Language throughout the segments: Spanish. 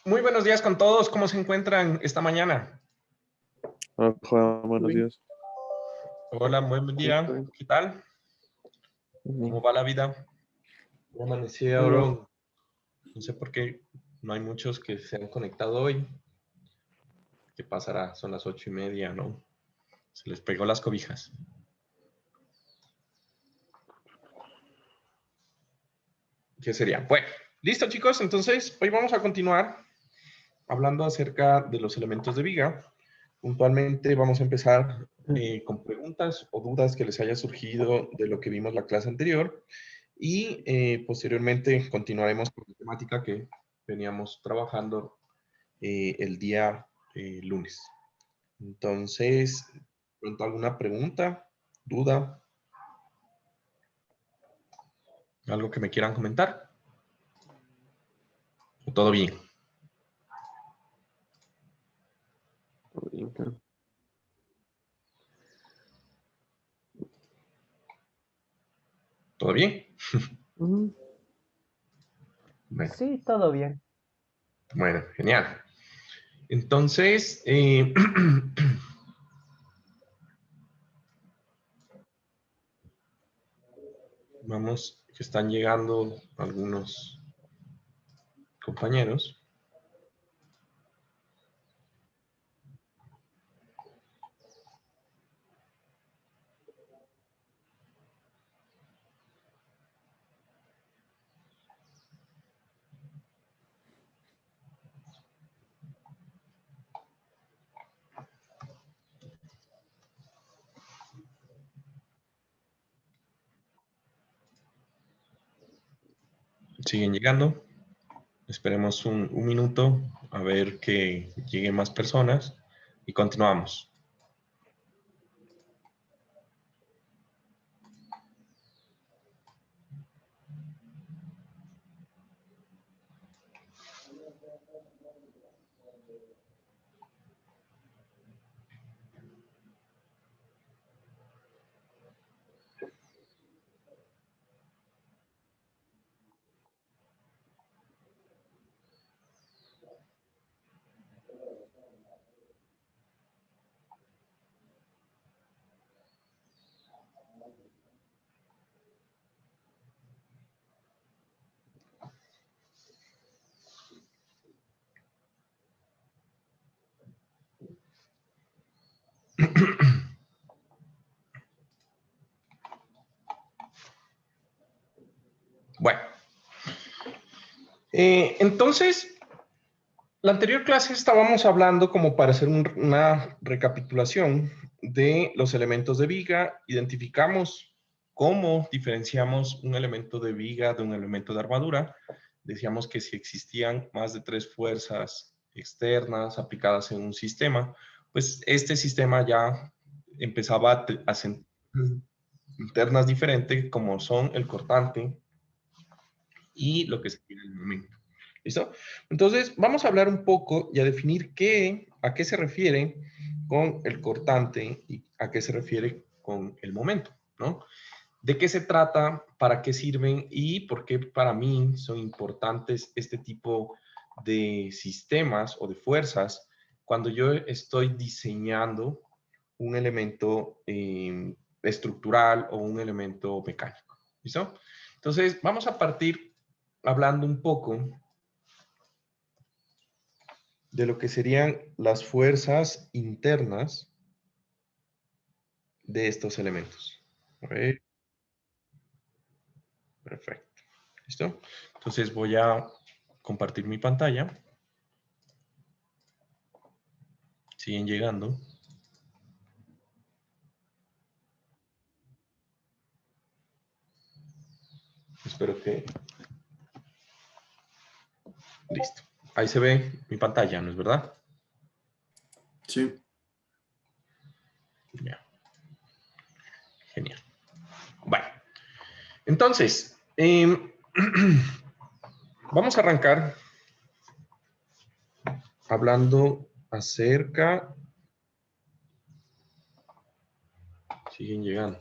Muy buenos días con todos. ¿Cómo se encuentran esta mañana? Hola, Juan, buenos días. Hola, muy buen día. Bien. ¿Qué tal? ¿Cómo va la vida? Ya amanecieron. No sé por qué no hay muchos que se han conectado hoy. ¿Qué pasará? Son las 8:30, ¿no? Se les pegó las cobijas. ¿Qué sería? Bueno, listo, chicos. Entonces, hoy vamos a continuar hablando acerca de los elementos de viga. Puntualmente vamos a empezar con preguntas o dudas que les haya surgido de lo que vimos la clase anterior y posteriormente continuaremos con la temática que veníamos trabajando el día lunes. Entonces, ¿pronto alguna pregunta, duda, algo que me quieran comentar? ¿Todo bien? Claro. ¿Todo bien? Ujú. Bueno, Sí, todo bien. bueno, genial. Entonces, vamos, que están llegando algunos compañeros. Siguen llegando. Esperemos un minuto a ver que lleguen más personas y continuamos. Bueno, entonces, la anterior clase estábamos hablando como para hacer una recapitulación de los elementos de viga. Identificamos cómo diferenciamos un elemento de viga de un elemento de armadura. Decíamos que si existían más de 3 fuerzas externas aplicadas en un sistema, pues este sistema ya empezaba a sentir internas diferentes como son el cortante y lo que sería el momento. ¿Listo? Entonces, vamos a hablar un poco y a definir a qué se refiere con el cortante y a qué se refiere con el momento, ¿no? ¿De qué se trata? ¿Para qué sirven? Y por qué para mí son importantes este tipo de sistemas o de fuerzas cuando yo estoy diseñando un elemento estructural o un elemento mecánico. ¿Listo? Entonces, vamos a partir hablando un poco de lo que serían las fuerzas internas de estos elementos. ¿Ok? Perfecto. ¿Listo? Entonces voy a compartir mi pantalla. Siguen llegando. Espero que... Listo. Ahí se ve mi pantalla, ¿no es verdad? Sí. Ya. Genial. Bueno. Entonces, vamos a arrancar hablando acerca... Siguen llegando.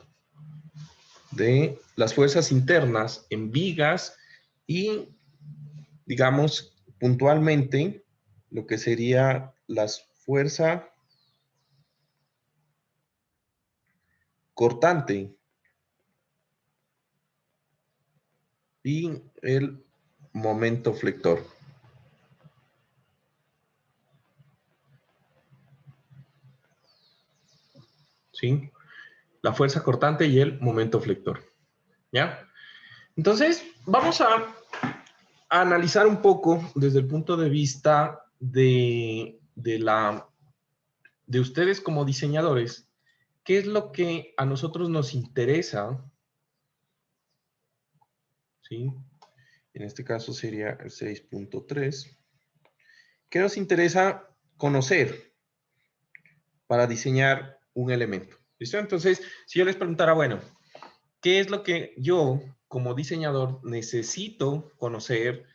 De las fuerzas internas en vigas y, digamos, puntualmente lo que sería la fuerza cortante y el momento flector. ¿Sí? La fuerza cortante y el momento flector. ¿Ya? Entonces, vamos a analizar un poco desde el punto de vista de ustedes como diseñadores, qué es lo que a nosotros nos interesa, ¿sí? En este caso sería el 6.3. ¿Qué nos interesa conocer para diseñar un elemento? ¿Listo? Entonces, si yo les preguntara, bueno, ¿qué es lo que yo como diseñador necesito conocer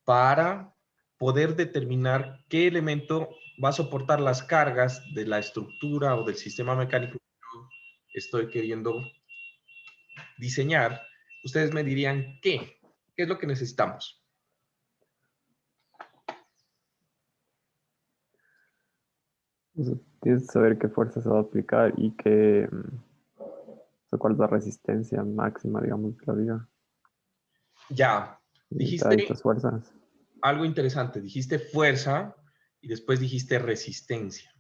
para poder determinar qué elemento va a soportar las cargas de la estructura o del sistema mecánico que yo estoy queriendo diseñar? Ustedes me dirían, ¿qué es lo que necesitamos? Entonces, tienes que saber qué fuerza se va a aplicar y qué, o sea, cuál es la resistencia máxima, digamos, de la viga. Ya, Y te da estas dijiste fuerzas. algo interesante. Dijiste fuerza y después dijiste resistencia.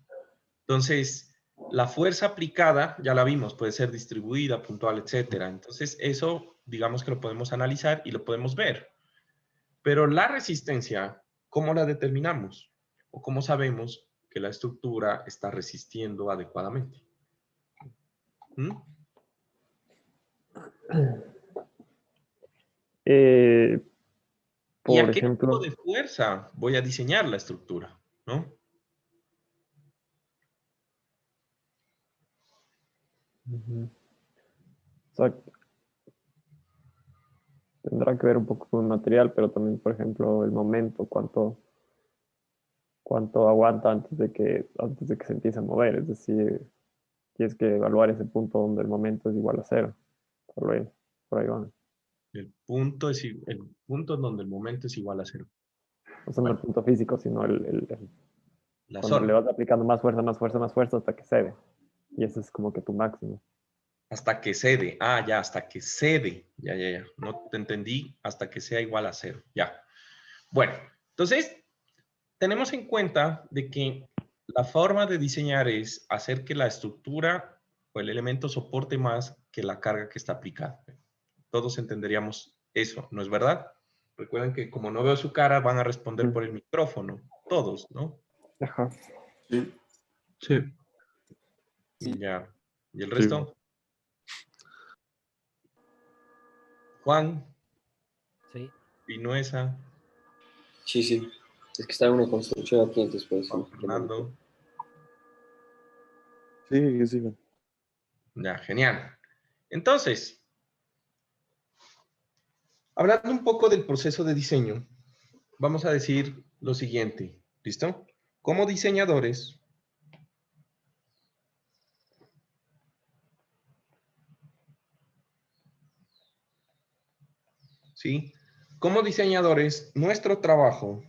Entonces, la fuerza aplicada, ya la vimos, puede ser distribuida, puntual, etcétera. Entonces, eso, digamos que lo podemos analizar y lo podemos ver. Pero la resistencia, ¿cómo la determinamos? ¿O cómo sabemos que la estructura está resistiendo adecuadamente? ¿Mm? Eh, ¿Y a por qué tipo de ejemplo, fuerza voy a diseñar la estructura? ¿No? ujú, o sea, tendrá que ver un poco con el material, pero también, por ejemplo, el momento, cuánto aguanta antes de que se empiece a mover. Es decir, tienes que evaluar ese punto donde el momento es igual a cero. Por ahí van. El punto es el punto en donde el momento es igual a cero. O sea, no el Bueno, punto físico, sino la cuando le zona. vas aplicando más fuerza, más fuerza, más fuerza hasta que cede. Y ese es como que tu máximo. Hasta que cede. Ah, ya, hasta que cede. Ya, ya, ya. No te entendí. Hasta que sea igual a cero. Ya. Bueno, entonces, tenemos en cuenta de que la forma de diseñar es hacer que la estructura o el elemento soporte más que la carga que está aplicada. Todos entenderíamos eso, ¿no es verdad? Recuerden que como no veo su cara, van a responder por el micrófono. Todos, ¿no? Ajá. Sí. Sí, Ya. ¿Y el Sí. resto? Juan, Sí. Pinuesa, sí, sí. Es que está en una construcción aquí, entonces pues, Juan sí, Fernando. Sí, que sigan. Ya, genial. Entonces, hablando un poco del proceso de diseño, vamos a decir lo siguiente, ¿listo? Como diseñadores, ¿sí? Como diseñadores, nuestro trabajo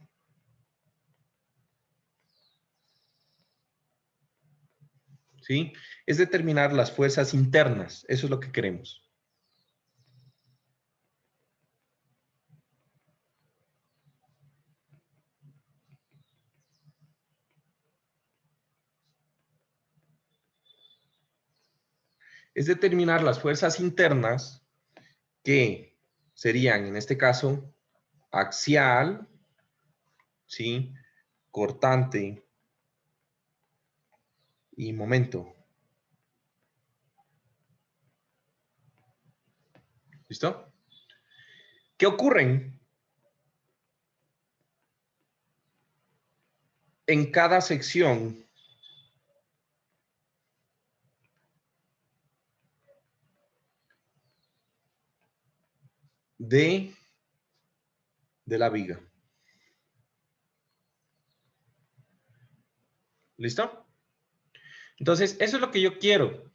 ¿sí? Es determinar las fuerzas internas. Eso es lo que queremos. Es determinar las fuerzas internas que serían, en este caso, axial, ¿sí? Cortante y momento. ¿Listo? ¿Qué ocurren en cada sección de la viga? ¿Listo? Entonces, eso es lo que yo quiero.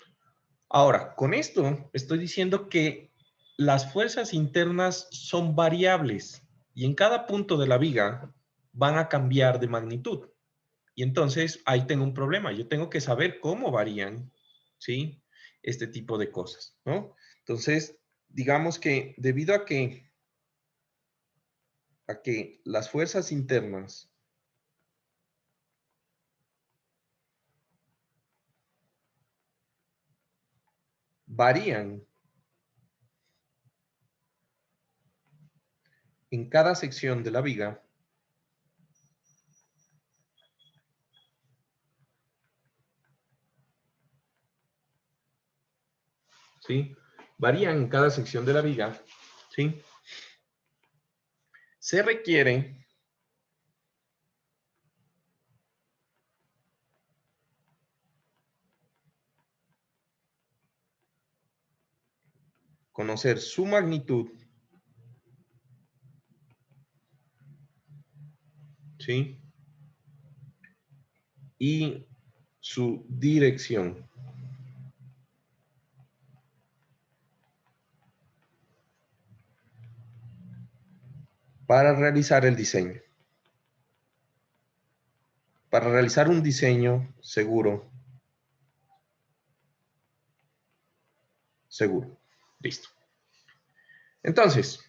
Ahora, con esto estoy diciendo que las fuerzas internas son variables y en cada punto de la viga van a cambiar de magnitud. Y entonces ahí tengo un problema. Yo tengo que saber cómo varían, ¿sí? Este tipo de cosas, ¿no? Entonces, digamos que debido a que las fuerzas internas varían en cada sección de la viga, ¿sí? Varían en cada sección de la viga, ¿sí? Se requiere conocer su magnitud, ¿sí? Y su dirección. Para realizar el diseño. Para realizar un diseño seguro. Seguro. Listo. Entonces,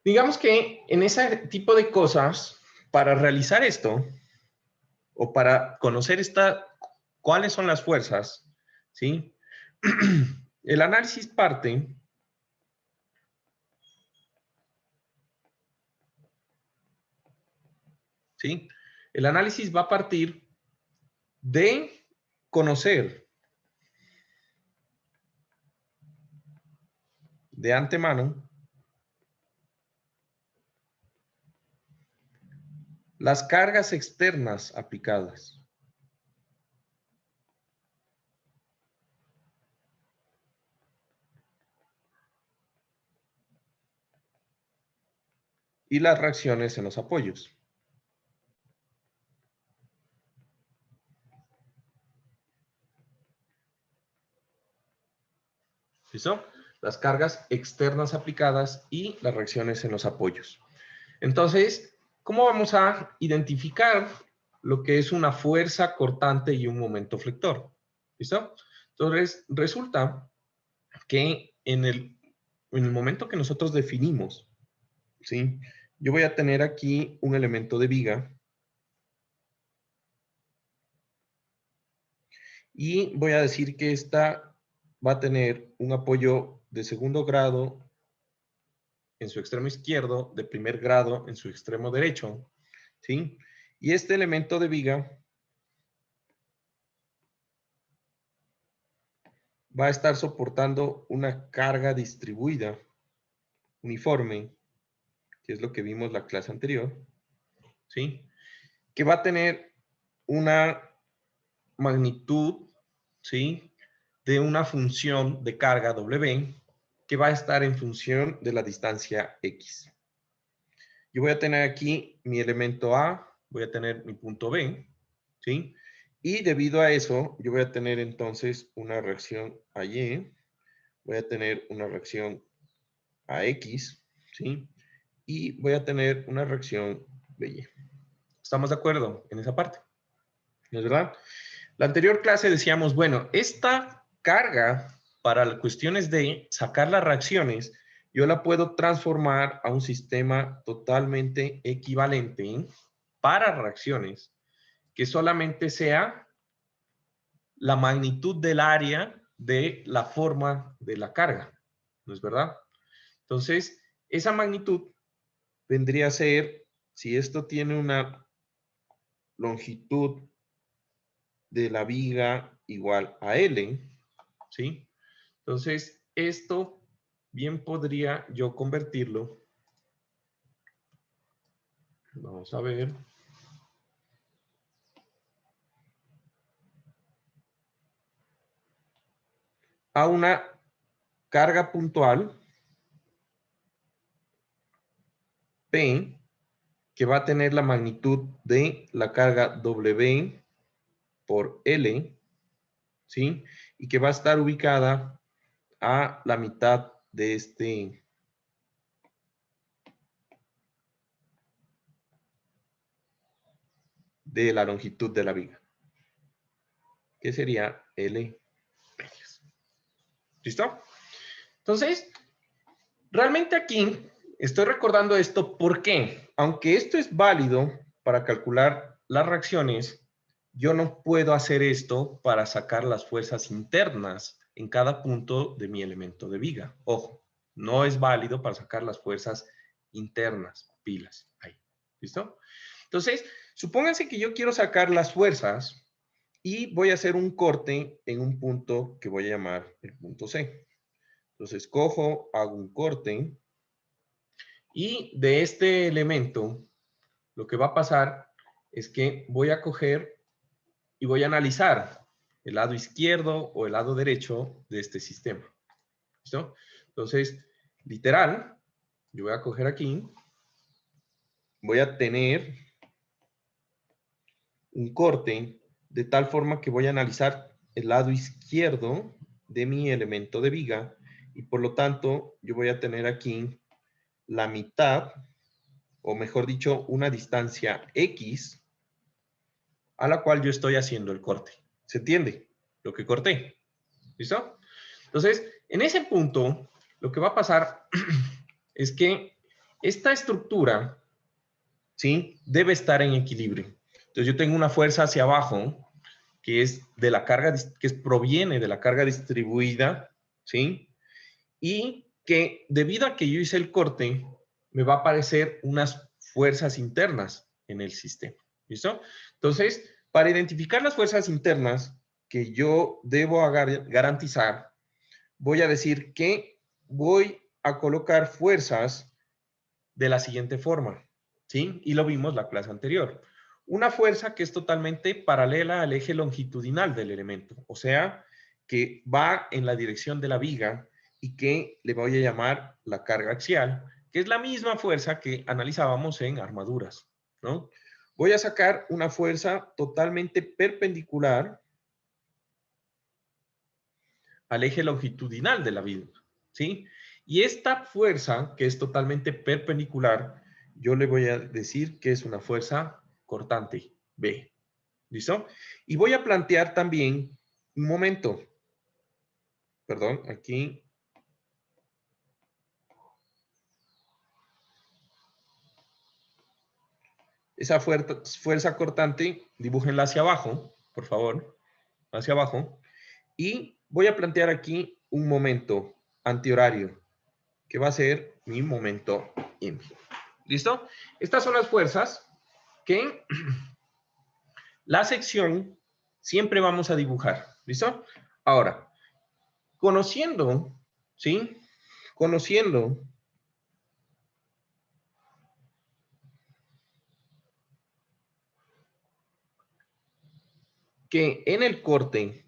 digamos que en ese tipo de cosas, para realizar esto, o para conocer cuáles son las fuerzas, ¿sí? El análisis parte ¿sí? El análisis va a partir de conocer de antemano las cargas externas aplicadas. Y las reacciones en los apoyos. ¿Listo? Las cargas externas aplicadas y las reacciones en los apoyos. Entonces, ¿cómo vamos a identificar lo que es una fuerza cortante y un momento flector? ¿Listo? Entonces, resulta que en el momento que nosotros definimos, ¿sí? Yo voy a tener aquí un elemento de viga y voy a decir que esta va a tener un apoyo de segundo grado en su extremo izquierdo, de primer grado en su extremo derecho, ¿sí? Y este elemento de viga va a estar soportando una carga distribuida, uniforme, que es lo que vimos la clase anterior, ¿sí? Que va a tener una magnitud, ¿sí? De una función de carga W que va a estar en función de la distancia X. Yo voy a tener aquí mi elemento A, voy a tener mi punto B, ¿sí? Y debido a eso, yo voy a tener entonces una reacción a Y, voy a tener una reacción a X, ¿sí? Y voy a tener una reacción de Y. ¿Estamos de acuerdo en esa parte? ¿No es verdad? La anterior clase decíamos, bueno, esta carga para cuestiones de sacar las reacciones, yo la puedo transformar a un sistema totalmente equivalente para reacciones que solamente sea la magnitud del área de la forma de la carga. ¿No es verdad? Entonces, esa magnitud vendría a ser, si esto tiene una longitud de la viga igual a L, ¿sí? Entonces, esto bien podría yo convertirlo. Vamos a ver. A una carga puntual P que va a tener la magnitud de la carga W por L, ¿sí? Y que va a estar ubicada a la mitad de este de la longitud de la viga, que sería L medias. ¿Listo? Entonces, realmente aquí estoy recordando esto porque, aunque esto es válido para calcular las reacciones, yo no puedo hacer esto para sacar las fuerzas internas en cada punto de mi elemento de viga. Ojo, no es válido para sacar las fuerzas internas, pilas, ahí. ¿Listo? Entonces, supónganse que yo quiero sacar las fuerzas y voy a hacer un corte en un punto que voy a llamar el punto C. Entonces, cojo, hago un corte y de este elemento, lo que va a pasar es que voy a coger y voy a analizar el lado izquierdo o el lado derecho de este sistema. ¿Listo? Entonces, literal, yo voy a coger aquí, voy a tener un corte de tal forma que voy a analizar el lado izquierdo de mi elemento de viga y por lo tanto yo voy a tener aquí la mitad, o mejor dicho, una distancia X a la cual yo estoy haciendo el corte. ¿Se entiende? Lo que corté. ¿Listo? Entonces, en ese punto, lo que va a pasar es que esta estructura, ¿sí? Debe estar en equilibrio. Entonces, yo tengo una fuerza hacia abajo, que es de la carga, proviene de la carga distribuida, ¿sí? Y que debido a que yo hice el corte, me va a aparecer unas fuerzas internas en el sistema. ¿Listo? Entonces, para identificar las fuerzas internas que yo debo garantizar, voy a decir que voy a colocar fuerzas de la siguiente forma, ¿sí? Y lo vimos la clase anterior. Una fuerza que es totalmente paralela al eje longitudinal del elemento, o sea, que va en la dirección de la viga y que le voy a llamar la carga axial, que es la misma fuerza que analizábamos en armaduras, ¿no? Voy a sacar una fuerza totalmente perpendicular al eje longitudinal de la viga, ¿sí? Y esta fuerza, que es totalmente perpendicular, yo le voy a decir que es una fuerza cortante, B. ¿Listo? Y voy a plantear también, un momento, perdón, aquí. Esa fuerza cortante, dibújenla hacia abajo, por favor, hacia abajo. Y voy a plantear aquí un momento antihorario, que va a ser mi momento M. ¿Listo? Estas son las fuerzas que la sección siempre vamos a dibujar. ¿Listo? Ahora, conociendo, ¿sí? Conociendo que en el corte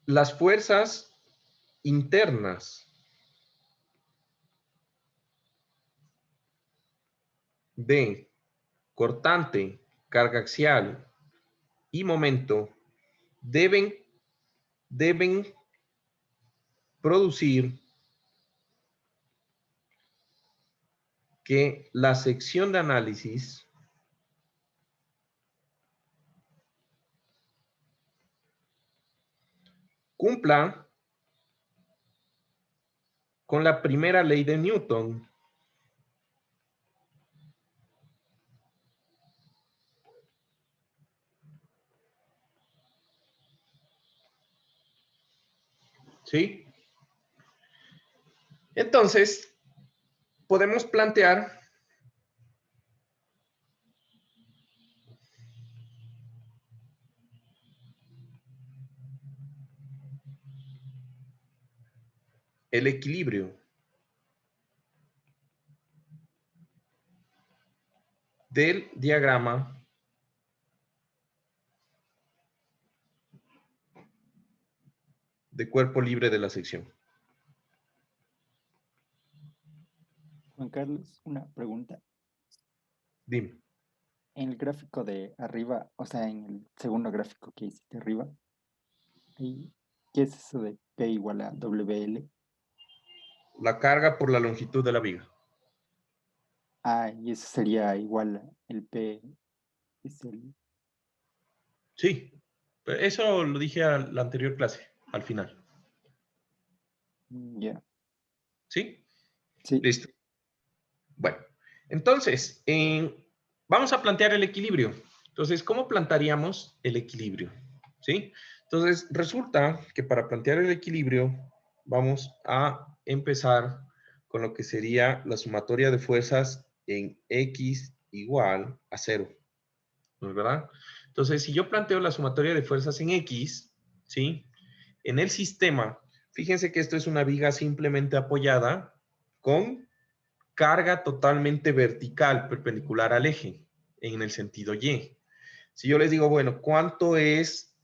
las fuerzas internas de cortante, carga axial y momento deben producir que la sección de análisis cumpla con la primera ley de Newton. ¿Sí? Entonces, podemos plantear el equilibrio del diagrama de cuerpo libre de la sección. Juan Carlos, una pregunta. Dime. En el gráfico de arriba, o sea, en el segundo gráfico que hiciste arriba, ¿qué es eso de P igual a WL? La carga por la longitud de la viga. Ah, y eso sería igual, el P es el... Sí, pero eso lo dije a la anterior clase, al final. Ya, ¿Sí? sí, Listo. Bueno, entonces, vamos a plantear el equilibrio. Entonces, ¿cómo plantearíamos el equilibrio? ¿Sí? Entonces, resulta que para plantear el equilibrio, vamos a empezar con lo que sería la sumatoria de fuerzas en X igual a 0. ¿No es verdad? Entonces, si yo planteo la sumatoria de fuerzas en X, ¿sí? En el sistema, fíjense que esto es una viga simplemente apoyada con carga totalmente vertical, perpendicular al eje, en el sentido Y. Si yo les digo, bueno, ¿cuánto es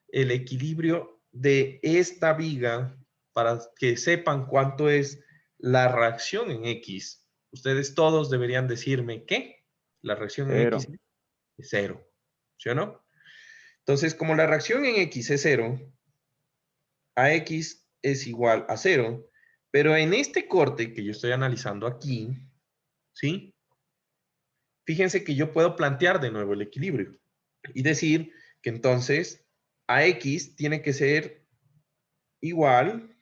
el equilibrio de esta viga para que sepan cuánto es la reacción en X? Ustedes todos deberían decirme que la reacción en Cero. X es 0, ¿sí o no? Entonces, como la reacción en X es 0, AX es igual a 0, pero en este corte que yo estoy analizando aquí, ¿sí? Fíjense que yo puedo plantear de nuevo el equilibrio y decir que entonces AX tiene que ser igual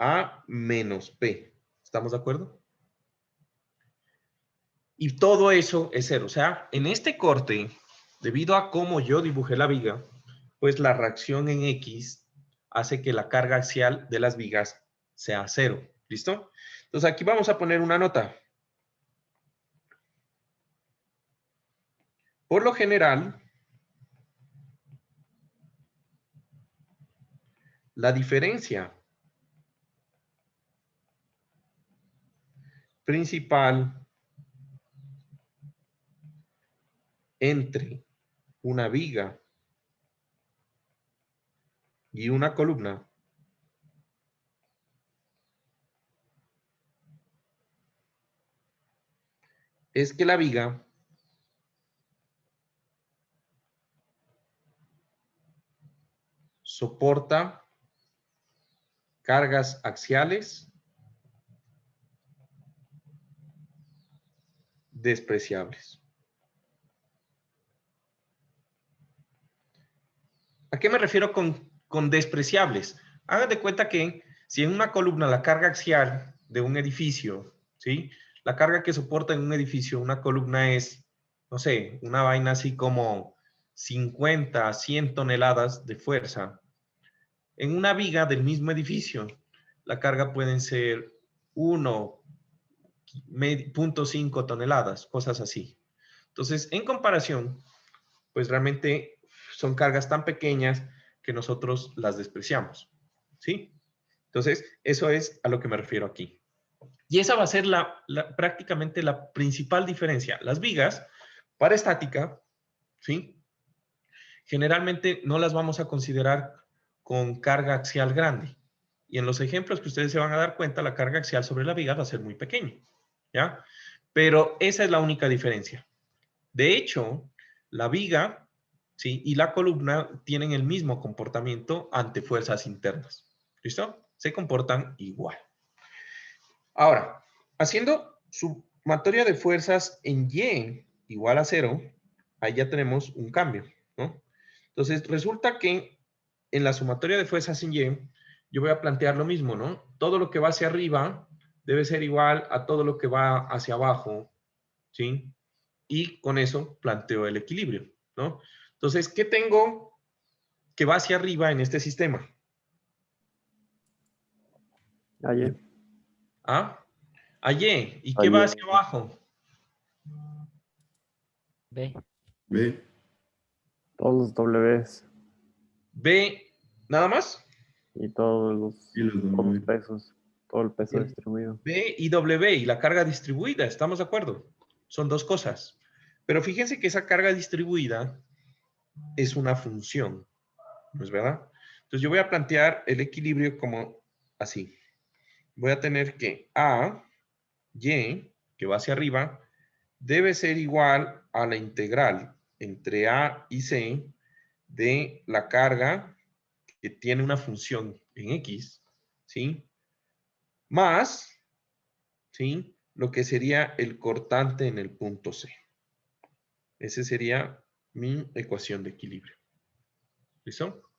a menos P. ¿Estamos de acuerdo? Y todo eso es 0. O sea, en este corte, debido a cómo yo dibujé la viga, pues la reacción en X hace que la carga axial de las vigas sea 0. ¿Listo? Entonces aquí vamos a poner una nota. Por lo general, la diferencia principal entre una viga y una columna es que la viga soporta cargas axiales despreciables. ¿A qué me refiero con despreciables? Hagan de cuenta que si en una columna la carga axial de un edificio, ¿sí? La carga que soporta en un edificio una columna es, no sé, una vaina así como 50, 100 toneladas de fuerza. En una viga del mismo edificio, la carga pueden ser 1.5 toneladas, cosas así. Entonces, en comparación, pues realmente son cargas tan pequeñas que nosotros las despreciamos, ¿sí? Entonces, eso es a lo que me refiero aquí. Y esa va a ser prácticamente la principal diferencia. Las vigas, para estática, ¿sí? Generalmente no las vamos a considerar con carga axial grande. Y en los ejemplos que ustedes se van a dar cuenta, la carga axial sobre la viga va a ser muy pequeña, ¿ya? Pero esa es la única diferencia. De hecho, la viga, ¿sí? Y la columna tienen el mismo comportamiento ante fuerzas internas. ¿Listo? Se comportan igual. Ahora, haciendo sumatoria de fuerzas en Y igual a 0, ahí ya tenemos un cambio, ¿no? Entonces, resulta que en la sumatoria de fuerzas en Y, yo voy a plantear lo mismo, ¿no? Todo lo que va hacia arriba debe ser igual a todo lo que va hacia abajo, ¿sí? Y con eso planteo el equilibrio, ¿no? Entonces, ¿qué tengo que va hacia arriba en este sistema? Ayer. ¿Ah? A Y. ¿Y qué va Ayer. hacia abajo? B. B. Todos los Ws B, ¿nada más? y todos Y los todos los W. pesos. Todo el peso distribuido. B y W y la carga distribuida, ¿estamos de acuerdo? Son dos cosas. Pero fíjense que esa carga distribuida es una función, ¿no es verdad? Entonces yo voy a plantear el equilibrio como así. Voy a tener que A, Y, que va hacia arriba, debe ser igual a la integral entre A y C de la carga que tiene una función en X, ¿sí? más, ¿sí?, lo que sería el cortante en el punto C. Esa sería mi ecuación de equilibrio. ¿Listo?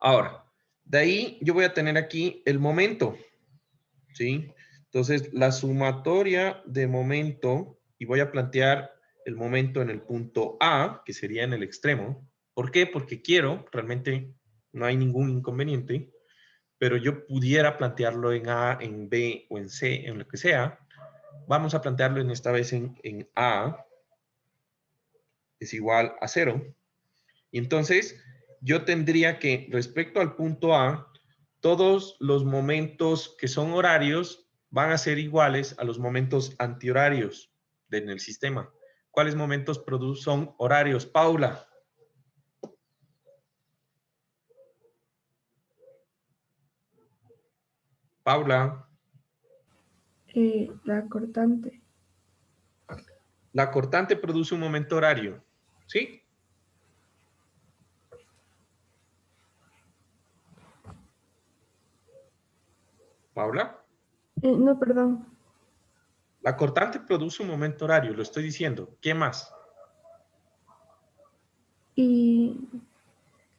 Ahora, de ahí yo voy a tener aquí el momento, ¿sí? Entonces, la sumatoria de momento, y voy a plantear el momento en el punto A, que sería en el extremo. ¿Por qué? Porque quiero, realmente no hay ningún inconveniente, pero yo pudiera plantearlo en A, en B o en C, en lo que sea. Vamos a plantearlo en esta vez en A, es igual a 0. Y entonces, yo tendría que, respecto al punto A, todos los momentos que son horarios van a ser iguales a los momentos antihorarios en el sistema. ¿Cuáles momentos son horarios? Paula. Paula. La cortante. La cortante produce un momento horario, ¿sí? Paula. No, perdón. La cortante produce un momento horario, lo estoy diciendo. ¿Qué más? Y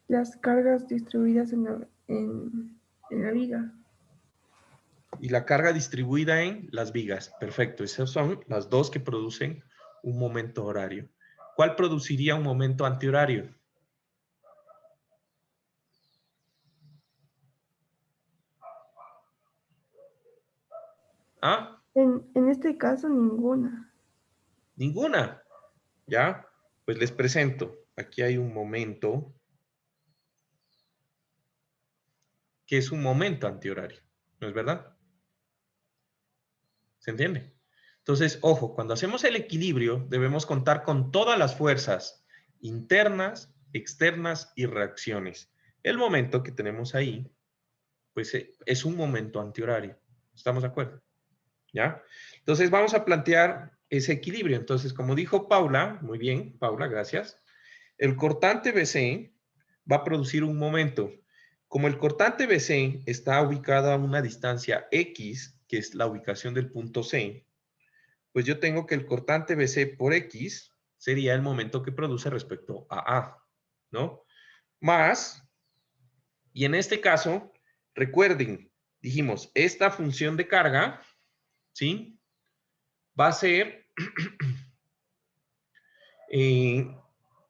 las cargas distribuidas en la viga. Y la carga distribuida en las vigas. Perfecto, esas son las dos que producen un momento horario. ¿Cuál produciría un momento antihorario? ¿Ah? En este caso, ninguna. Ninguna. ¿Ya? Pues les presento. Aquí hay un momento que es un momento antihorario. ¿No es verdad? ¿Se entiende? Entonces, ojo, cuando hacemos el equilibrio, debemos contar con todas las fuerzas internas, externas y reacciones. El momento que tenemos ahí, pues es un momento antihorario. ¿Estamos de acuerdo? ¿Ya? Entonces, vamos a plantear ese equilibrio. Entonces, como dijo Paula, muy bien, Paula, gracias. El cortante BC va a producir un momento. Como el cortante BC está ubicado a una distancia X, que es la ubicación del punto C, pues yo tengo que el cortante BC por X sería el momento que produce respecto a A, ¿no? Más, y en este caso, recuerden, dijimos, esta función de carga, ¿sí?, va a ser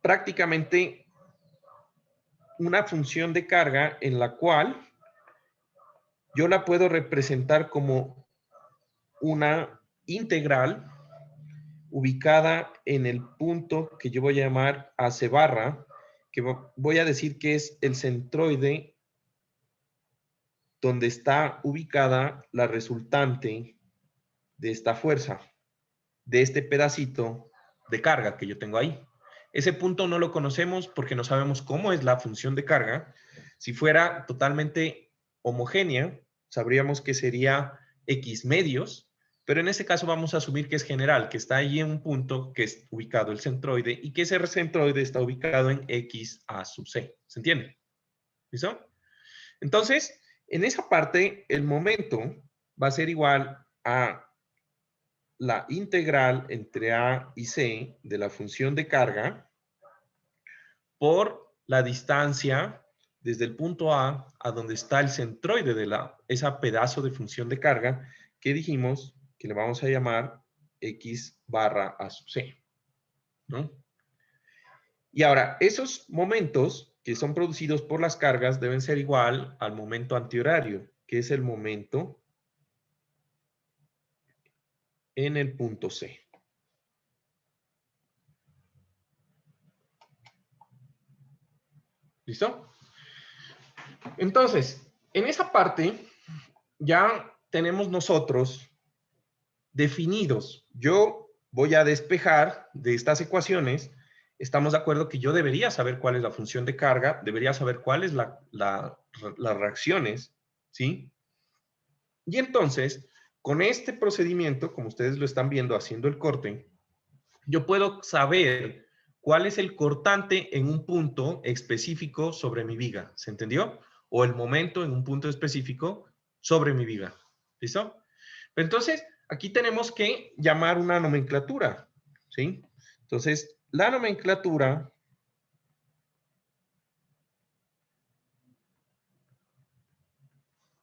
prácticamente una función de carga en la cual yo la puedo representar como una integral ubicada en el punto que yo voy a llamar AC barra, que voy a decir que es el centroide donde está ubicada la resultante de esta fuerza, de este pedacito de carga que yo tengo ahí. Ese punto no lo conocemos porque no sabemos cómo es la función de carga. Si fuera totalmente homogénea, sabríamos que sería X medios, pero en este caso vamos a asumir que es general, que está ahí en un punto que es ubicado el centroide y que ese centroide está ubicado en X A sub C. ¿Se entiende? ¿Listo? Entonces, en esa parte, el momento va a ser igual a la integral entre A y C de la función de carga por la distancia desde el punto A a donde está el centroide de ese pedazo de función de carga que dijimos que le vamos a llamar X barra A sub C, ¿no? Y ahora, esos momentos que son producidos por las cargas deben ser igual al momento antihorario, que es el momento en el punto C. ¿Listo? Entonces, en esa parte ya tenemos nosotros definidos. Yo voy a despejar de estas ecuaciones. Estamos de acuerdo que yo debería saber cuál es la función de carga, debería saber cuáles las reacciones, ¿sí? Y entonces, con este procedimiento, como ustedes lo están viendo haciendo el corte, yo puedo saber cuál es el cortante en un punto específico sobre mi viga. ¿Se entendió? O el momento en un punto específico sobre mi viga. ¿Listo? Entonces, aquí tenemos que llamar una nomenclatura, ¿sí? Entonces, la nomenclatura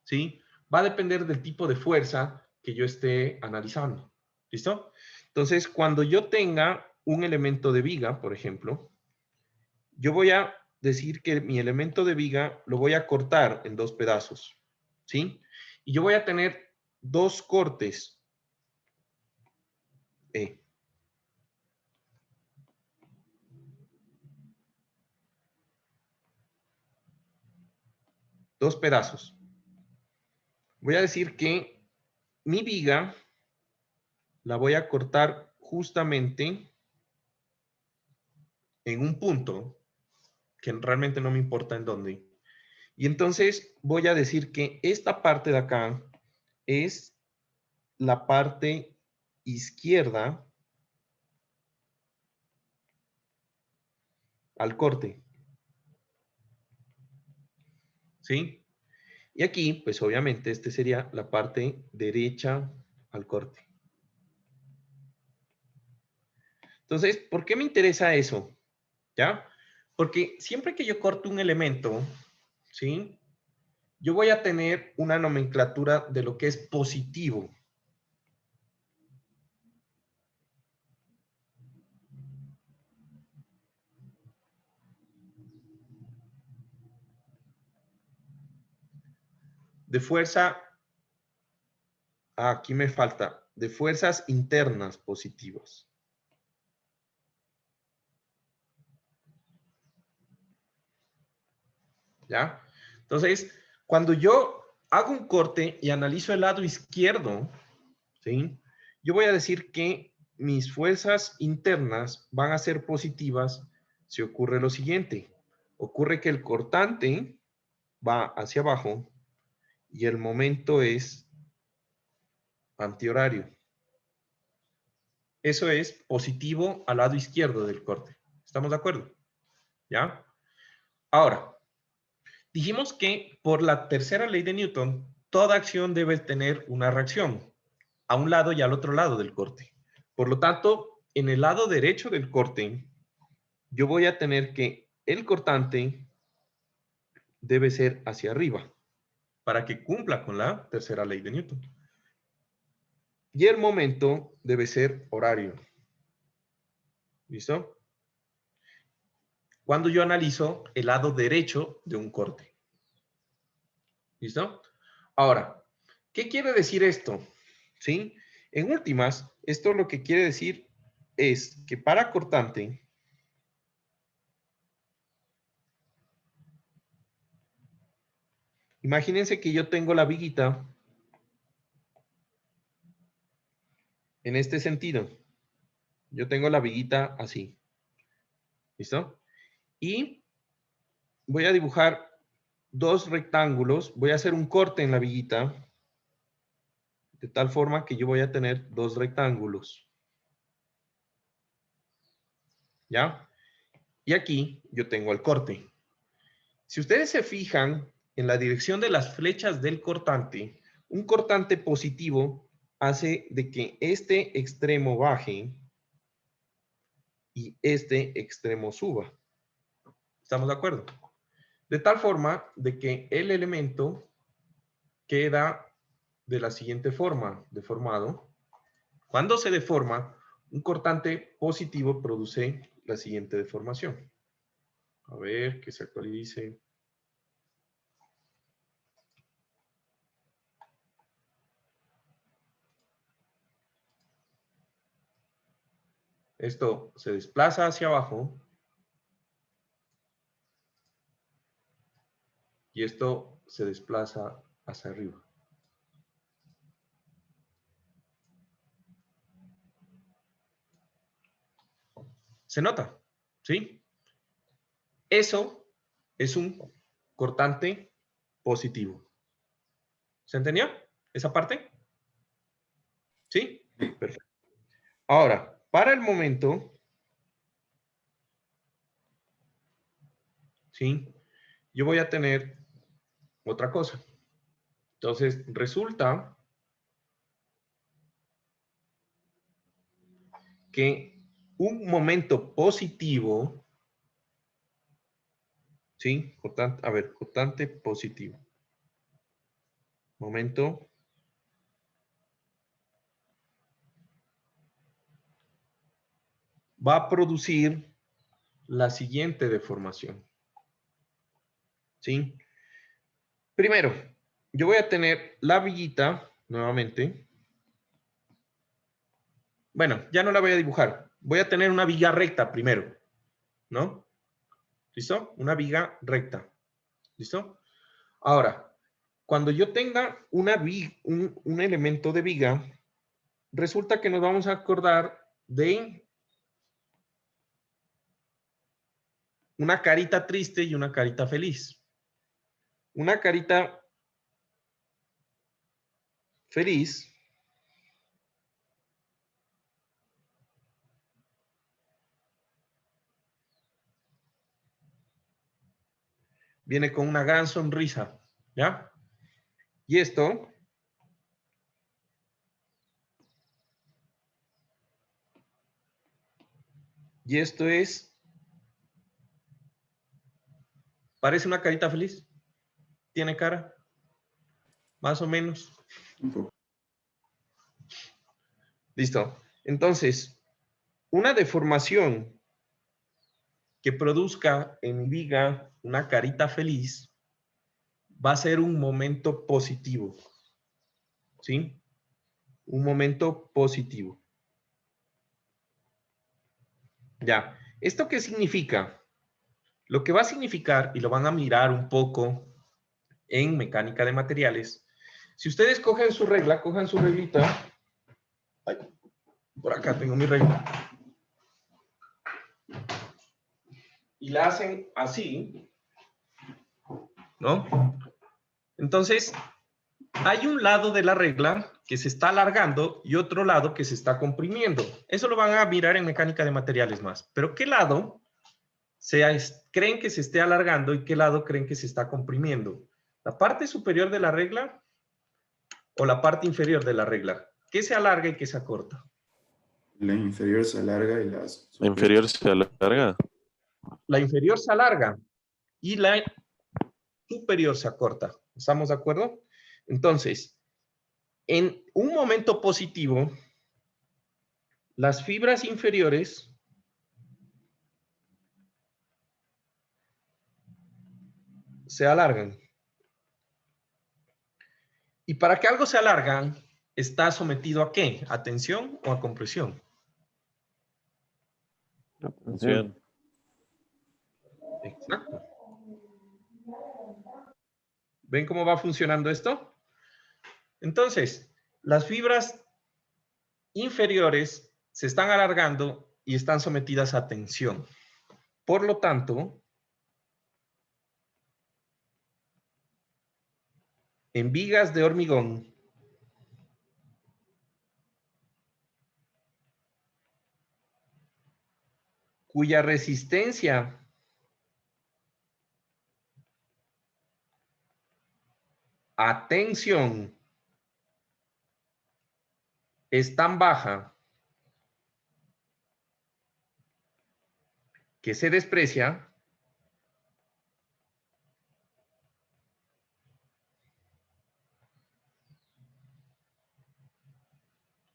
¿sí? Va a depender del tipo de fuerza que yo esté analizando. ¿Listo? Entonces, cuando yo tenga un elemento de viga, por ejemplo, yo voy a decir que mi elemento de viga lo voy a cortar en 2 pedazos. ¿Sí? Y yo voy a tener 2 cortes. E. 2 pedazos. Voy a decir que mi viga la voy a cortar justamente en un punto que realmente no me importa en dónde. Y entonces voy a decir que esta parte de acá es la parte izquierda al corte. ¿Sí? Y aquí, pues obviamente, este sería la parte derecha al corte. Entonces, ¿por qué me interesa eso? ¿Ya? Porque siempre que yo corto un elemento, ¿sí? Yo voy a tener una nomenclatura de lo que es positivo. De fuerza, aquí me falta, de fuerzas internas positivas. ¿Ya? Entonces, cuando yo hago un corte y analizo el lado izquierdo, ¿sí? Yo voy a decir que mis fuerzas internas van a ser positivas si ocurre lo siguiente. Ocurre que el cortante va hacia abajo y el momento es antihorario. Eso es positivo al lado izquierdo del corte. ¿Estamos de acuerdo? ¿Ya? Ahora, dijimos que por la tercera ley de Newton, toda acción debe tener una reacción a un lado y al otro lado del corte. Por lo tanto, en el lado derecho del corte, yo voy a tener que el cortante debe ser hacia arriba para que cumpla con la tercera ley de Newton. Y el momento debe ser horario. ¿Listo? Cuando yo analizo el lado derecho de un corte. ¿Listo? Ahora, ¿qué quiere decir esto? ¿Sí? En últimas, esto lo que quiere decir es que para cortante, imagínense que yo tengo la viguita en este sentido. Yo tengo la viguita así. ¿Listo? Y voy a dibujar 2 rectángulos. Voy a hacer un corte en la viguita de tal forma que yo voy a tener 2 rectángulos. ¿Ya? Y aquí yo tengo el corte. Si ustedes se fijan en la dirección de las flechas del cortante, un cortante positivo hace de que este extremo baje y este extremo suba. ¿Estamos de acuerdo? De tal forma de que el elemento queda de la siguiente forma, deformado. Cuando se deforma, un cortante positivo produce la siguiente deformación. A ver, que se actualice. Esto se desplaza hacia abajo. Y esto se desplaza hacia arriba. ¿Se nota? ¿Sí? Eso es un cortante positivo. ¿Se entendió esa parte? ¿Sí? Perfecto. Ahora, para el momento, ¿sí? Yo voy a tener otra cosa. Entonces, resulta que un momento positivo, ¿sí? A ver, cortante positivo. Momento va a producir la siguiente deformación, ¿sí? Primero, yo voy a tener la viguita, nuevamente. Bueno, ya no la voy a dibujar. Voy a tener una viga recta primero, ¿no? ¿Listo? Una viga recta. ¿Listo? Ahora, cuando yo tenga un elemento de viga, resulta que nos vamos a acordar de una carita triste y una carita feliz. Una carita feliz viene con una gran sonrisa, ¿ya? Y esto es, parece una carita feliz. ¿Tiene cara? Más o menos. Un poco. Listo. Entonces, una deformación que produzca en mi viga una carita feliz va a ser un momento positivo. ¿Sí? Un momento positivo. Ya. ¿Esto qué significa? Lo que va a significar, y lo van a mirar un poco en mecánica de materiales, si ustedes cogen su regla, cojan su reglita. Ay, por acá tengo mi regla. Y la hacen así, ¿no? Entonces, hay un lado de la regla que se está alargando y otro lado que se está comprimiendo. Eso lo van a mirar en mecánica de materiales más. Pero ¿qué lado creen que se esté alargando y qué lado creen que se está comprimiendo? ¿La parte superior de la regla o la parte inferior de la regla? ¿Qué se alarga y qué se acorta? La inferior se alarga y las La inferior se alarga. La inferior se alarga y la superior se acorta. ¿Estamos de acuerdo? Entonces, en un momento positivo, las fibras inferiores se alargan. Y para que algo se alarga, ¿está sometido a qué? ¿A tensión o a compresión? Atención. Exacto. ¿Ven cómo va funcionando esto? Entonces, las fibras inferiores se están alargando y están sometidas a tensión. Por lo tanto, en vigas de hormigón, cuya resistencia a tensión es tan baja que se desprecia,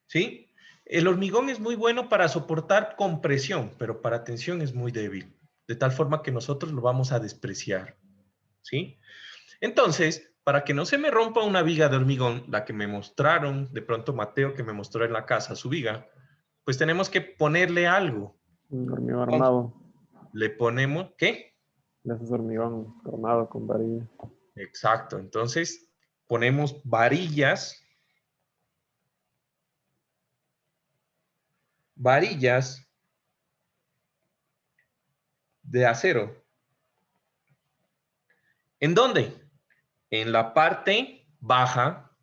¿sí? El hormigón es muy bueno para soportar compresión, pero para tensión es muy débil, de tal forma que nosotros lo vamos a despreciar, ¿sí? Entonces, para que no se me rompa una viga de hormigón, la que me mostraron, de pronto Mateo que me mostró en la casa su viga, pues tenemos que ponerle algo. Un hormigón armado. Le ponemos, ¿qué? De esos hormigón armado con varilla. Exacto, entonces ponemos varillas de acero. ¿En dónde? En la parte baja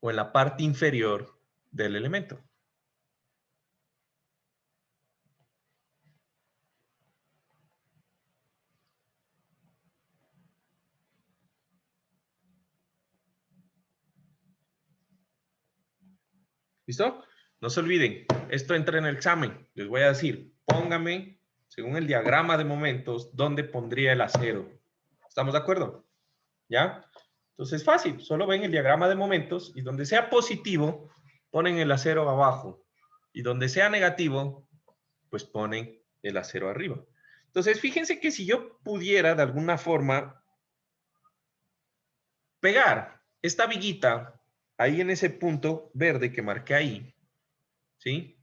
o en la parte inferior del elemento. ¿Listo? No se olviden, esto entra en el examen. Les voy a decir, póngame, según el diagrama de momentos, dónde pondría el acero. ¿Estamos de acuerdo? ¿Ya? Entonces, fácil. Solo ven el diagrama de momentos y donde sea positivo, ponen el acero abajo. Y donde sea negativo, pues ponen el acero arriba. Entonces, fíjense que si yo pudiera de alguna forma pegar esta viguita ahí en ese punto verde que marqué ahí, ¿sí?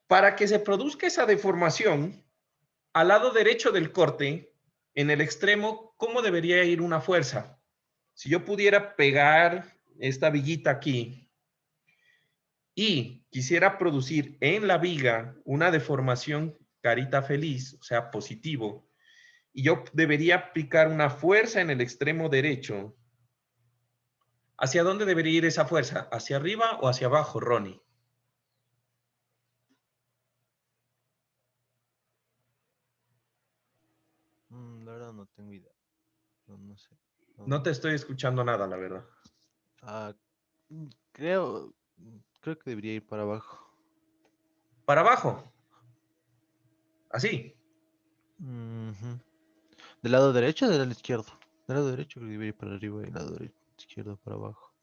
Para que se produzca esa deformación, al lado derecho del corte, en el extremo, ¿cómo debería ir una fuerza? Si yo pudiera pegar esta viguita aquí y quisiera producir en la viga una deformación carita feliz, o sea, positivo, y yo debería aplicar una fuerza en el extremo derecho, ¿hacia dónde debería ir esa fuerza? ¿Hacia arriba o hacia abajo, Ronnie? La verdad no tengo idea. No sé. No te estoy escuchando nada, la verdad. Ah, creo que debería ir para abajo. ¿Para abajo? ¿Así? Ujú. ¿Del lado derecho o del lado izquierdo? Del lado derecho creo que debería ir para arriba y del lado izquierdo para abajo.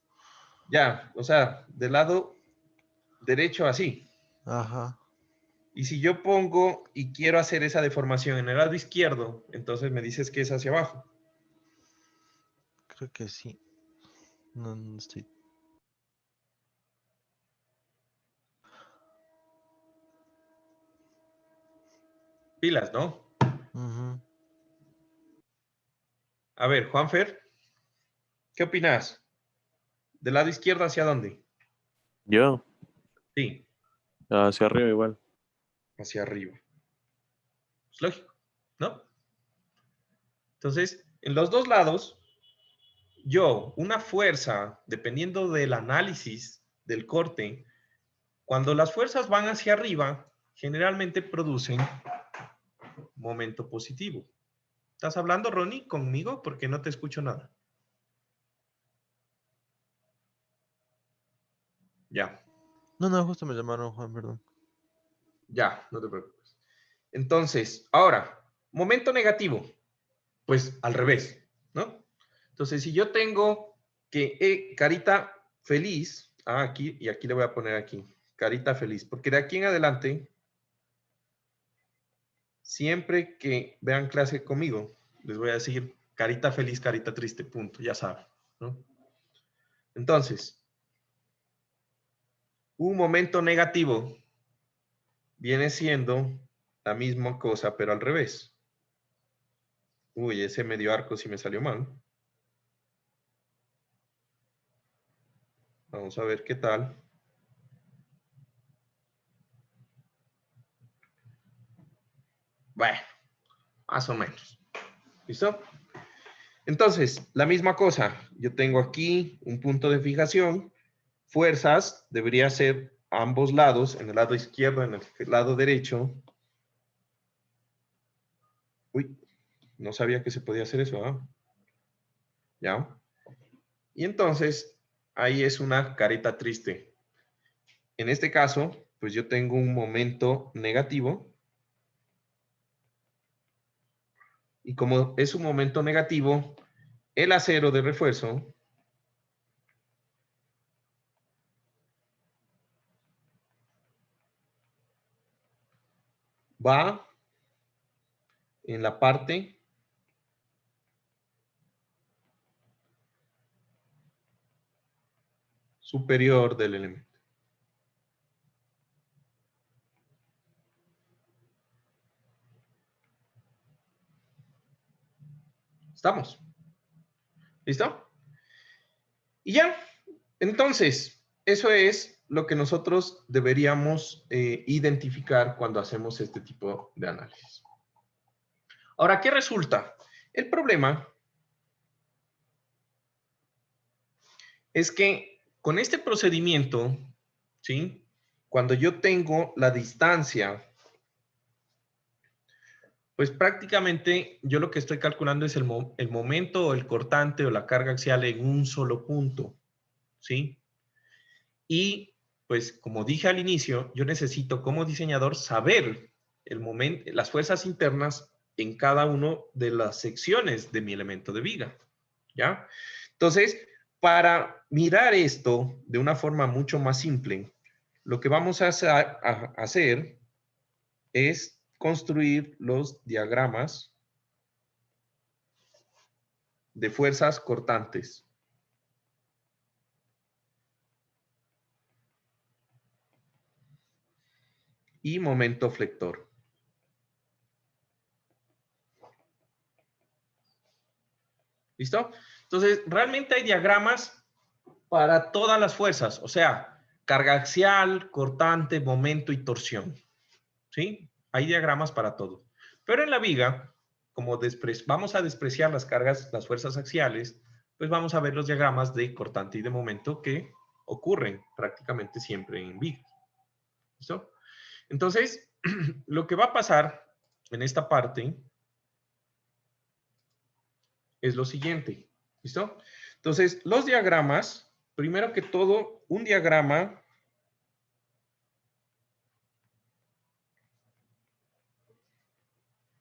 Ya, o sea, del lado derecho así. Ajá. Y si yo pongo y quiero hacer esa deformación en el lado izquierdo, entonces me dices que es hacia abajo. Creo que sí. No estoy. Pilas, ¿no? Ujú. A ver, Juanfer, ¿qué opinas? ¿Del lado izquierdo hacia dónde? Yo, Sí, hacia arriba igual. hacia arriba. Es lógico, ¿no? Entonces, en los dos lados, una fuerza, dependiendo del análisis del corte, cuando las fuerzas van hacia arriba, generalmente producen momento positivo. ¿Estás hablando, Ronnie, conmigo? Porque no te escucho nada. Ya, No, justo me llamaron, Juan, perdón. ya, no te preocupes. Entonces, ahora, momento negativo, pues al revés, ¿no? Entonces, si yo tengo que carita feliz, aquí, y aquí le voy a poner aquí, carita feliz, porque de aquí en adelante, siempre que vean clase conmigo, les voy a decir carita feliz, carita triste, punto, ya saben, ¿no? Entonces, un momento negativo viene siendo la misma cosa, pero al revés. Uy, ese medio arco sí me salió mal. Vamos a ver qué tal. Bueno, más o menos. ¿Listo? Entonces, la misma cosa. Yo tengo aquí un punto de fijación. Fuerzas debería ser a ambos lados, en el lado izquierdo, en el lado derecho. Uy, no sabía que se podía hacer eso, ¿ah? ¿Ya? Y entonces, ahí es una carita triste. En este caso, pues yo tengo un momento negativo. Y como es un momento negativo, el acero de refuerzo va en la parte superior del elemento. ¿Estamos? ¿Listo? Y ya, entonces, eso es lo que nosotros deberíamos identificar cuando hacemos este tipo de análisis. Ahora, ¿qué resulta? El problema es que con este procedimiento, ¿sí? Cuando yo tengo la distancia, pues prácticamente yo lo que estoy calculando es el momento o el cortante o la carga axial en un solo punto, ¿sí? Y pues como dije al inicio, yo necesito como diseñador saber las fuerzas internas en cada una de las secciones de mi elemento de viga, ¿ya? Entonces, para mirar esto de una forma mucho más simple, lo que vamos a hacer es construir los diagramas de fuerzas cortantes. Y momento flector. ¿Listo? Entonces, realmente hay diagramas para todas las fuerzas, o sea, carga axial, cortante, momento y torsión. ¿Sí? Hay diagramas para todo. Pero en la viga, como vamos a despreciar las cargas, las fuerzas axiales, pues vamos a ver los diagramas de cortante y de momento que ocurren prácticamente siempre en viga. ¿Listo? Entonces, lo que va a pasar en esta parte es lo siguiente. ¿Listo? Entonces, los diagramas, primero que todo, un diagrama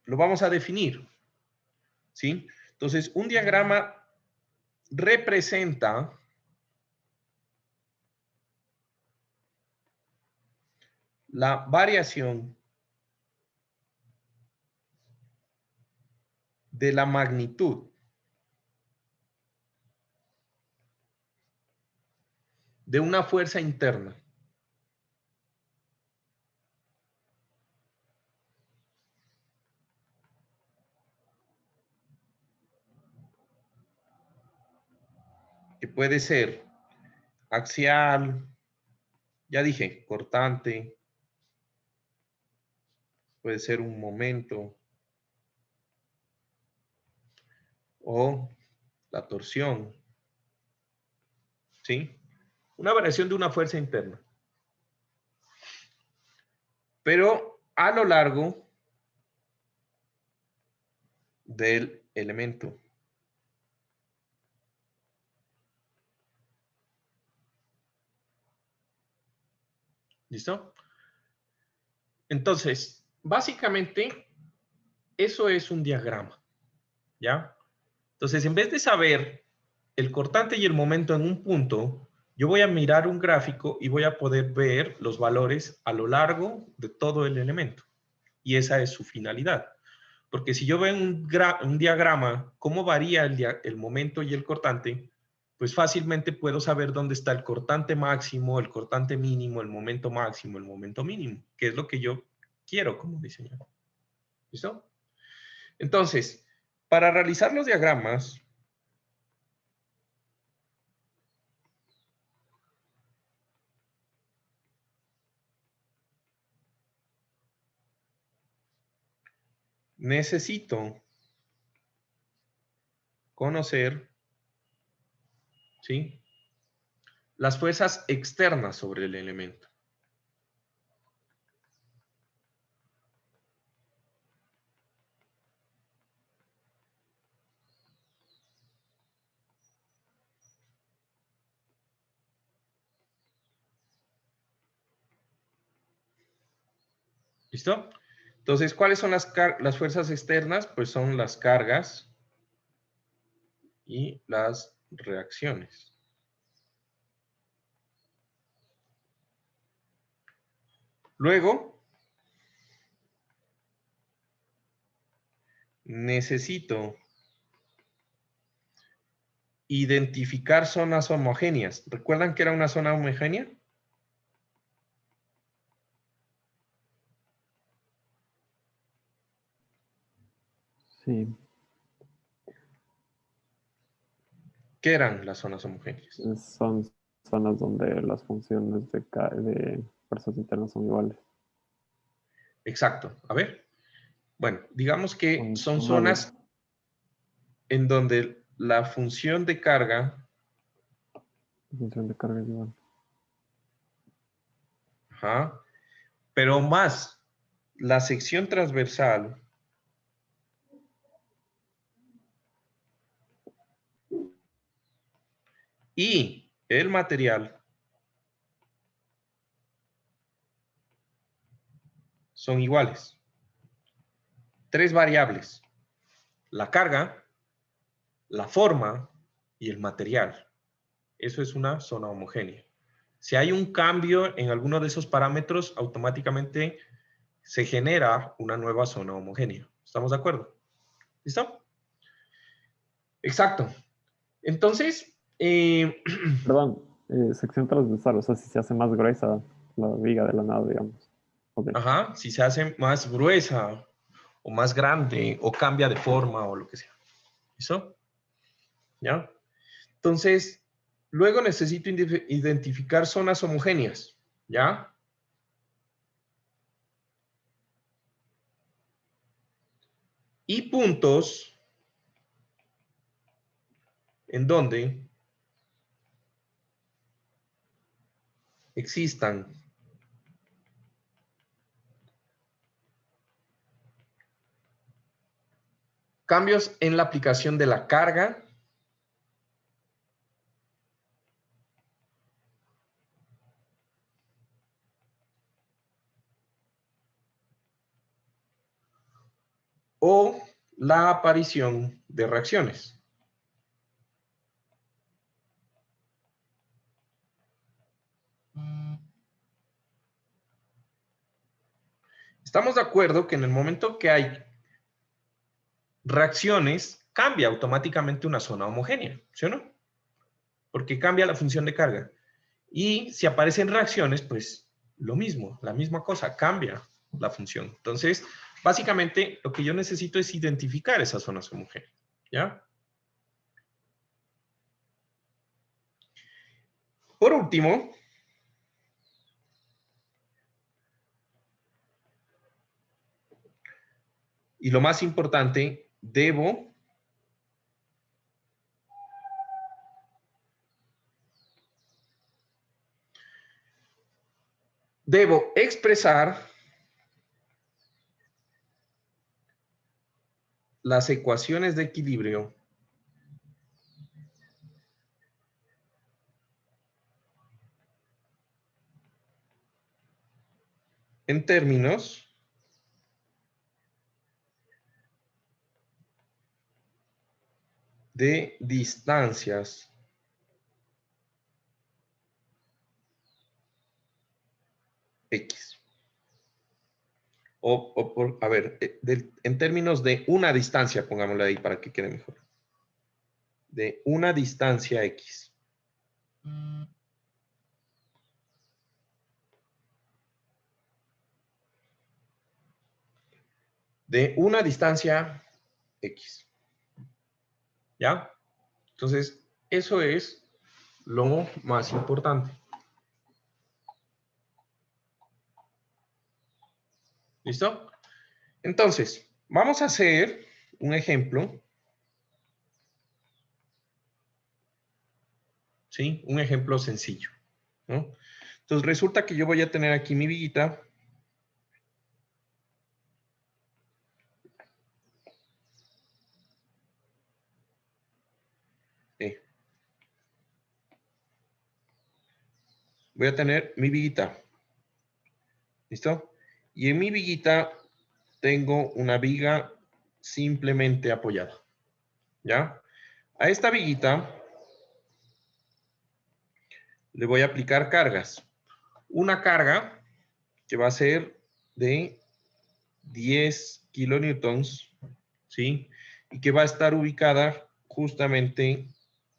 lo vamos a definir. ¿Sí? Entonces, un diagrama representa la variación de la magnitud de una fuerza interna. Que puede ser axial, ya dije, cortante, puede ser un momento, o la torsión, ¿sí? Una variación de una fuerza interna. Pero a lo largo del elemento. ¿Listo? Entonces, básicamente, eso es un diagrama, ¿ya? Entonces, en vez de saber el cortante y el momento en un punto, yo voy a mirar un gráfico y voy a poder ver los valores a lo largo de todo el elemento. Y esa es su finalidad. Porque si yo veo un diagrama, cómo varía el momento y el cortante, pues fácilmente puedo saber dónde está el cortante máximo, el cortante mínimo, el momento máximo, el momento mínimo, que es lo que yo quiero como diseñador. ¿Listo? Entonces, para realizar los diagramas, necesito conocer, ¿sí?, las fuerzas externas sobre el elemento. ¿Listo? Entonces, ¿cuáles son las fuerzas externas? Pues son las cargas y las reacciones. Luego, necesito identificar zonas homogéneas. ¿Recuerdan que era una zona homogénea? Sí, ¿Qué eran las zonas homogéneas? son zonas donde las funciones de fuerzas internas son iguales. Exacto. A ver. Bueno, digamos que son Sumales. zonas en donde la función de carga, La función de carga es igual. ajá, pero más la sección transversal y el material son iguales. 3 variables. La carga, la forma y el material. Eso es una zona homogénea. Si hay un cambio en alguno de esos parámetros, automáticamente se genera una nueva zona homogénea. ¿Estamos de acuerdo? ¿Listo? Exacto. Entonces, Perdón, sección transversal, o sea, si se hace más gruesa la viga de la nada, digamos. Ok. ajá, si se hace más gruesa o más grande o cambia de forma o lo que sea. ¿Listo? ¿Ya? Entonces, luego necesito identificar zonas homogéneas. ¿Ya? Y puntos en donde existan cambios en la aplicación de la carga o la aparición de reacciones. Estamos de acuerdo que en el momento que hay reacciones, cambia automáticamente una zona homogénea, ¿sí o no? Porque cambia la función de carga. Y si aparecen reacciones, pues lo mismo, la misma cosa, cambia la función. Entonces, básicamente, lo que yo necesito es identificar esas zonas homogéneas, ¿ya? Por último, y lo más importante, debo expresar las ecuaciones de equilibrio en términos de distancias X. A ver, en términos de una distancia, pongámosle ahí para que quede mejor. De una distancia X. De una distancia X. ¿Ya? Entonces, eso es lo más importante. ¿Listo? Entonces, vamos a hacer un ejemplo. ¿Sí? Un ejemplo sencillo, ¿no? Entonces, resulta que yo voy a tener aquí mi viguita. Voy a tener mi viguita. ¿Listo? Y en mi viguita tengo una viga simplemente apoyada. ¿Ya? A esta viguita le voy a aplicar cargas. Una carga que va a ser de 10 kilonewtons, ¿sí? Y que va a estar ubicada justamente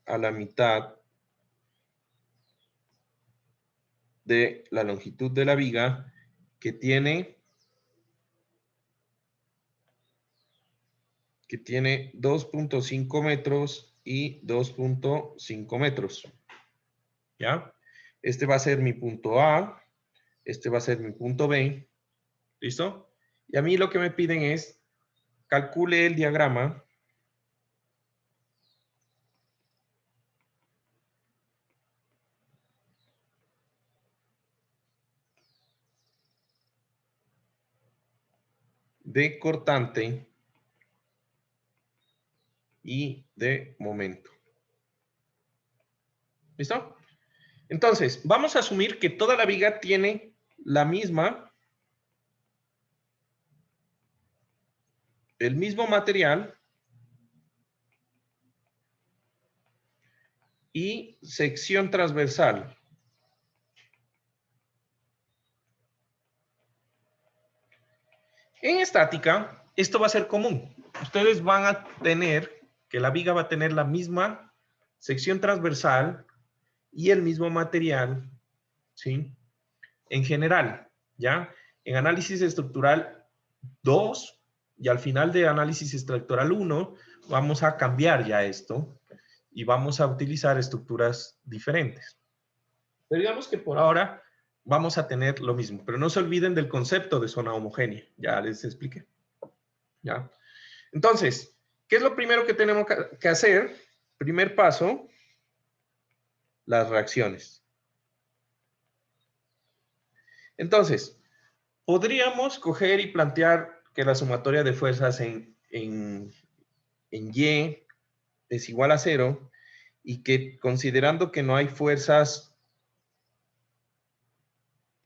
a la mitad de la longitud de la viga, que tiene 2.5 metros y 2.5 metros. ¿Ya? Este va a ser mi punto A, este va a ser mi punto B. ¿Listo? Y a mí lo que me piden es, calcule el diagrama de cortante y de momento. ¿Listo? Entonces, vamos a asumir que toda la viga tiene la misma el mismo material y sección transversal. En estática, esto va a ser común. Ustedes van a tener que la viga va a tener la misma sección transversal y el mismo material, ¿sí? En general, ¿ya? En análisis estructural 2 y al final de análisis estructural 1 vamos a cambiar ya esto y vamos a utilizar estructuras diferentes. Pero digamos que por ahora vamos a tener lo mismo, pero no se olviden del concepto de zona homogénea, ya les expliqué. ¿Ya? Entonces, ¿qué es lo primero que tenemos que hacer? Primer paso, las reacciones. Entonces, podríamos coger y plantear que la sumatoria de fuerzas en Y es igual a 0 y que considerando que no hay fuerzas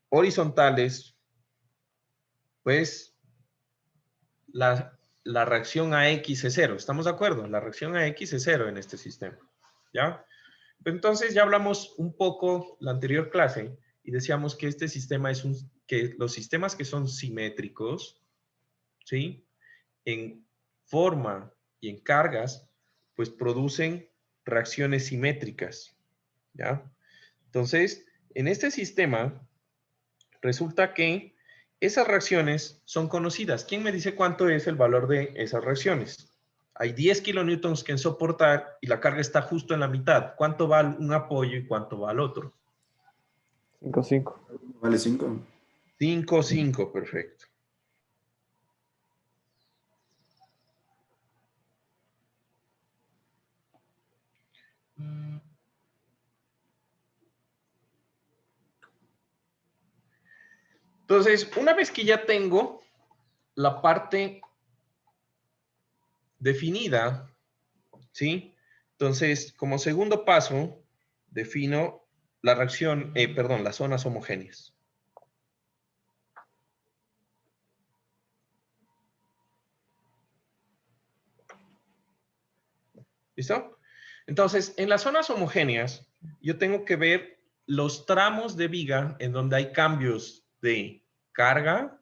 horizontales, pues la reacción a X es 0. ¿Estamos de acuerdo? La reacción a X es 0 en este sistema. ¿Ya? Entonces ya hablamos un poco la anterior clase y decíamos que este sistema es que los sistemas que son simétricos, ¿sí? En forma y en cargas, pues producen reacciones simétricas. ¿Ya? Entonces, en este sistema, resulta que esas reacciones son conocidas. ¿Quién me dice cuánto es el valor de esas reacciones? Hay 10 kilonewtons que soportar y la carga está justo en la mitad. ¿Cuánto va un apoyo y cuánto va el otro? 5, 5. Vale 5. 5, 5, perfecto. Entonces, una vez que ya tengo la parte definida, ¿sí? Entonces, como segundo paso, defino la reacción, perdón, las zonas homogéneas. ¿Listo? Entonces, en las zonas homogéneas, yo tengo que ver los tramos de viga en donde hay cambios de carga,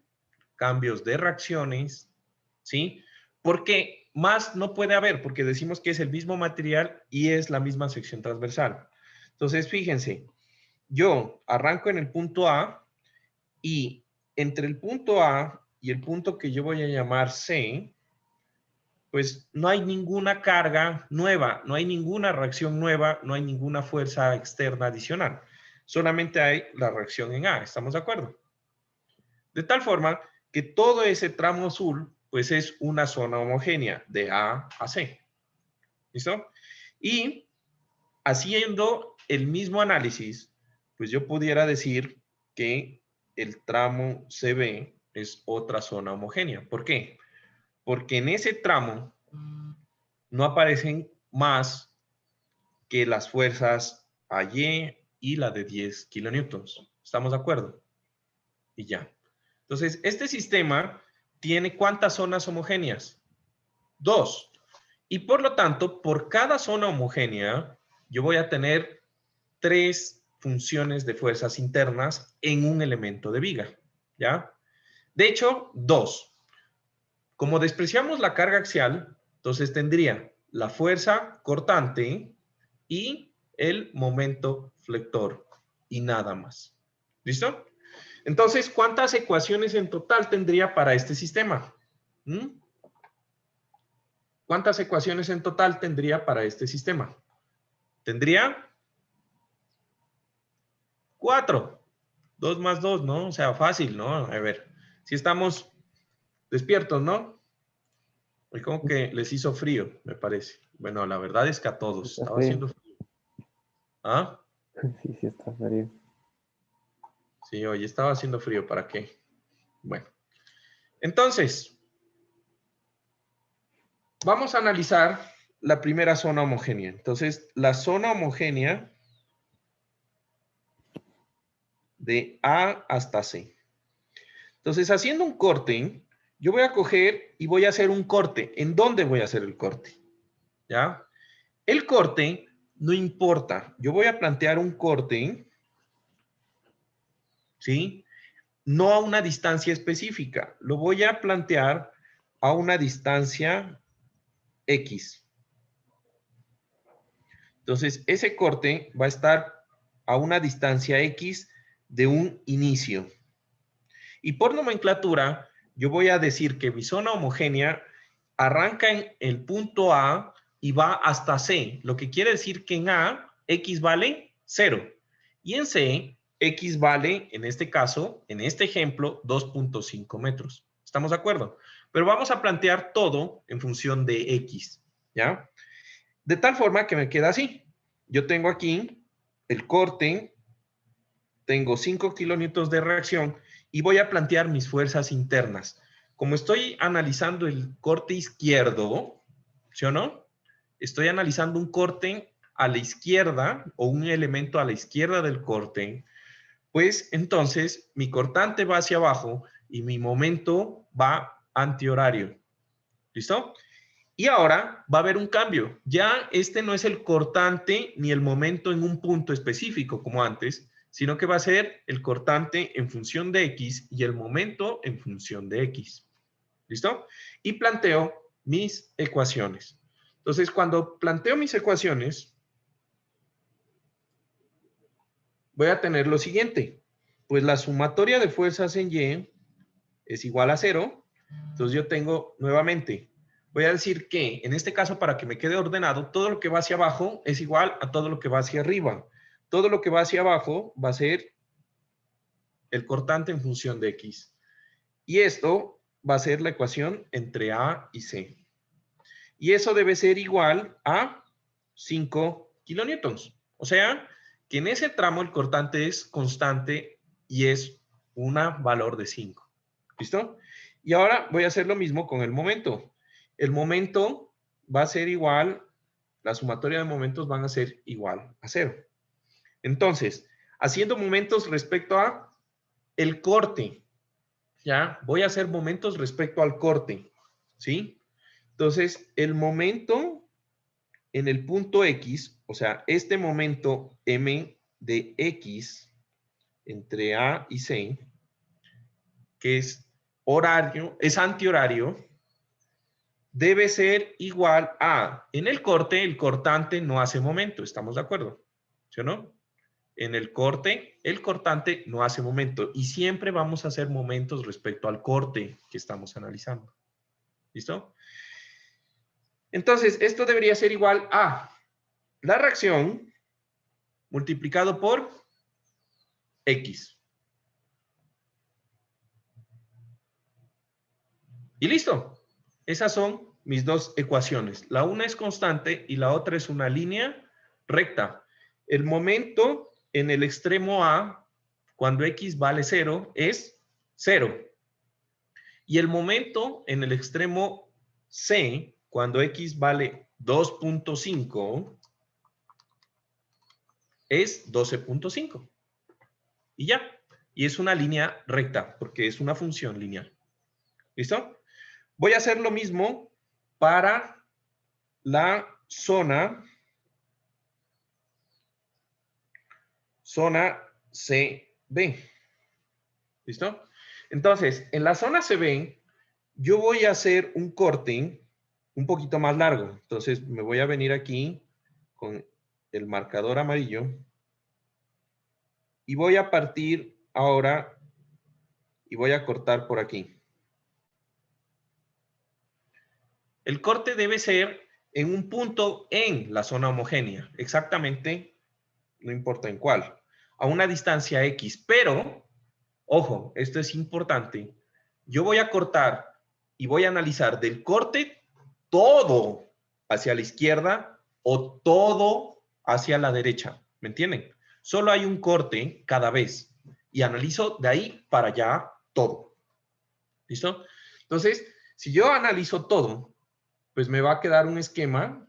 cambios de reacciones, ¿sí? Porque más no puede haber, porque decimos que es el mismo material y es la misma sección transversal. Entonces, fíjense, yo arranco en el punto A y entre el punto A y el punto que yo voy a llamar C, pues no hay ninguna carga nueva, no hay ninguna reacción nueva, no hay ninguna fuerza externa adicional. Solamente hay la reacción en A, ¿estamos de acuerdo? De tal forma que todo ese tramo azul, pues es una zona homogénea de A a C. ¿Listo? Y haciendo el mismo análisis, pues yo pudiera decir que el tramo CB es otra zona homogénea. ¿Por qué? Porque en ese tramo no aparecen más que las fuerzas AY y la de 10 kilonewtons. ¿Estamos de acuerdo? Y ya. Entonces, este sistema tiene ¿cuántas zonas homogéneas? 2. Y por lo tanto, por cada zona homogénea, yo voy a tener 3 funciones de fuerzas internas en un elemento de viga. ¿Ya? De hecho, 2. Como despreciamos la carga axial, entonces tendría la fuerza cortante y el momento flector y nada más. ¿Listo? Entonces, ¿cuántas ecuaciones en total tendría para este sistema? ¿Cuántas ecuaciones en total tendría para este sistema? Tendría 4. 2 más 2, ¿no? O sea, fácil, ¿no? A ver, si estamos despiertos, ¿no? Y como que les hizo frío, me parece. Bueno, la verdad es que a todos. Está Estaba frío. haciendo frío. ¿Ah? Sí, sí, está frío. Sí, oye, estaba haciendo frío, ¿para qué? Bueno. Entonces, vamos a analizar la primera zona homogénea. Entonces, la zona homogénea de A hasta C. Entonces, haciendo un corte, yo voy a coger y voy a hacer un corte. ¿En dónde voy a hacer el corte? ¿Ya? El corte no importa. Yo voy a plantear un corte, ¿sí? No a una distancia específica. Lo voy a plantear a una distancia X. Entonces, ese corte va a estar a una distancia X de un inicio. Y por nomenclatura, yo voy a decir que mi zona homogénea arranca en el punto A y va hasta C, lo que quiere decir que en A, X vale 0. Y en C, X vale, en este caso, en este ejemplo, 2.5 metros. ¿Estamos de acuerdo? Pero vamos a plantear todo en función de X, ¿ya? De tal forma que me queda así. Yo tengo aquí el corte, tengo 5 kilonewtons de reacción y voy a plantear mis fuerzas internas. Como estoy analizando el corte izquierdo, ¿sí o no? Estoy analizando un corte a la izquierda o un elemento a la izquierda del corte, pues entonces mi cortante va hacia abajo y mi momento va antihorario. ¿Listo? Y ahora va a haber un cambio. Ya este no es el cortante ni el momento en un punto específico como antes, sino que va a ser el cortante en función de X y el momento en función de X. ¿Listo? Y planteo mis ecuaciones. Entonces, cuando planteo mis ecuaciones, voy a tener lo siguiente. Pues la sumatoria de fuerzas en Y es igual a 0. Entonces yo tengo nuevamente, voy a decir que en este caso, para que me quede ordenado, todo lo que va hacia abajo es igual a todo lo que va hacia arriba. Todo lo que va hacia abajo va a ser el cortante en función de X. Y esto va a ser la ecuación entre A y C. Y eso debe ser igual a 5 kilonewtons. O sea, que en ese tramo el cortante es constante y es un valor de 5. ¿Listo? Y ahora voy a hacer lo mismo con el momento. El momento va a ser igual, la sumatoria de momentos van a ser igual a 0. Entonces, haciendo momentos respecto a el corte, ¿ya? Voy a hacer momentos respecto al corte, ¿sí? Entonces, el momento en el punto X, o sea, este momento M de X entre A y C, que es horario, es antihorario, debe ser igual a, en el corte, el cortante no hace momento, ¿estamos de acuerdo? ¿Sí o no? En el corte, el cortante no hace momento y siempre vamos a hacer momentos respecto al corte que estamos analizando. ¿Listo? Entonces, esto debería ser igual a la reacción multiplicado por X. Y listo. Esas son mis dos ecuaciones. La una es constante y la otra es una línea recta. El momento en el extremo A, cuando X vale 0, es 0. Y el momento en el extremo C, cuando X vale 2.5, es 12.5. Y ya. Y es una línea recta, porque es una función lineal. ¿Listo? Voy a hacer lo mismo para la zona CB. ¿Listo? Entonces, en la zona CB, yo voy a hacer un corte un poquito más largo. Entonces, me voy a venir aquí con el marcador amarillo y voy a partir ahora y voy a cortar por aquí. El corte debe ser en un punto en la zona homogénea, exactamente, no importa en cuál, a una distancia X, pero, ojo, esto es importante, yo voy a cortar y voy a analizar del corte todo hacia la izquierda o todo hacia la derecha, ¿me entienden? Solo hay un corte cada vez y analizo de ahí para allá todo. ¿Listo? Entonces, si yo analizo todo, pues me va a quedar un esquema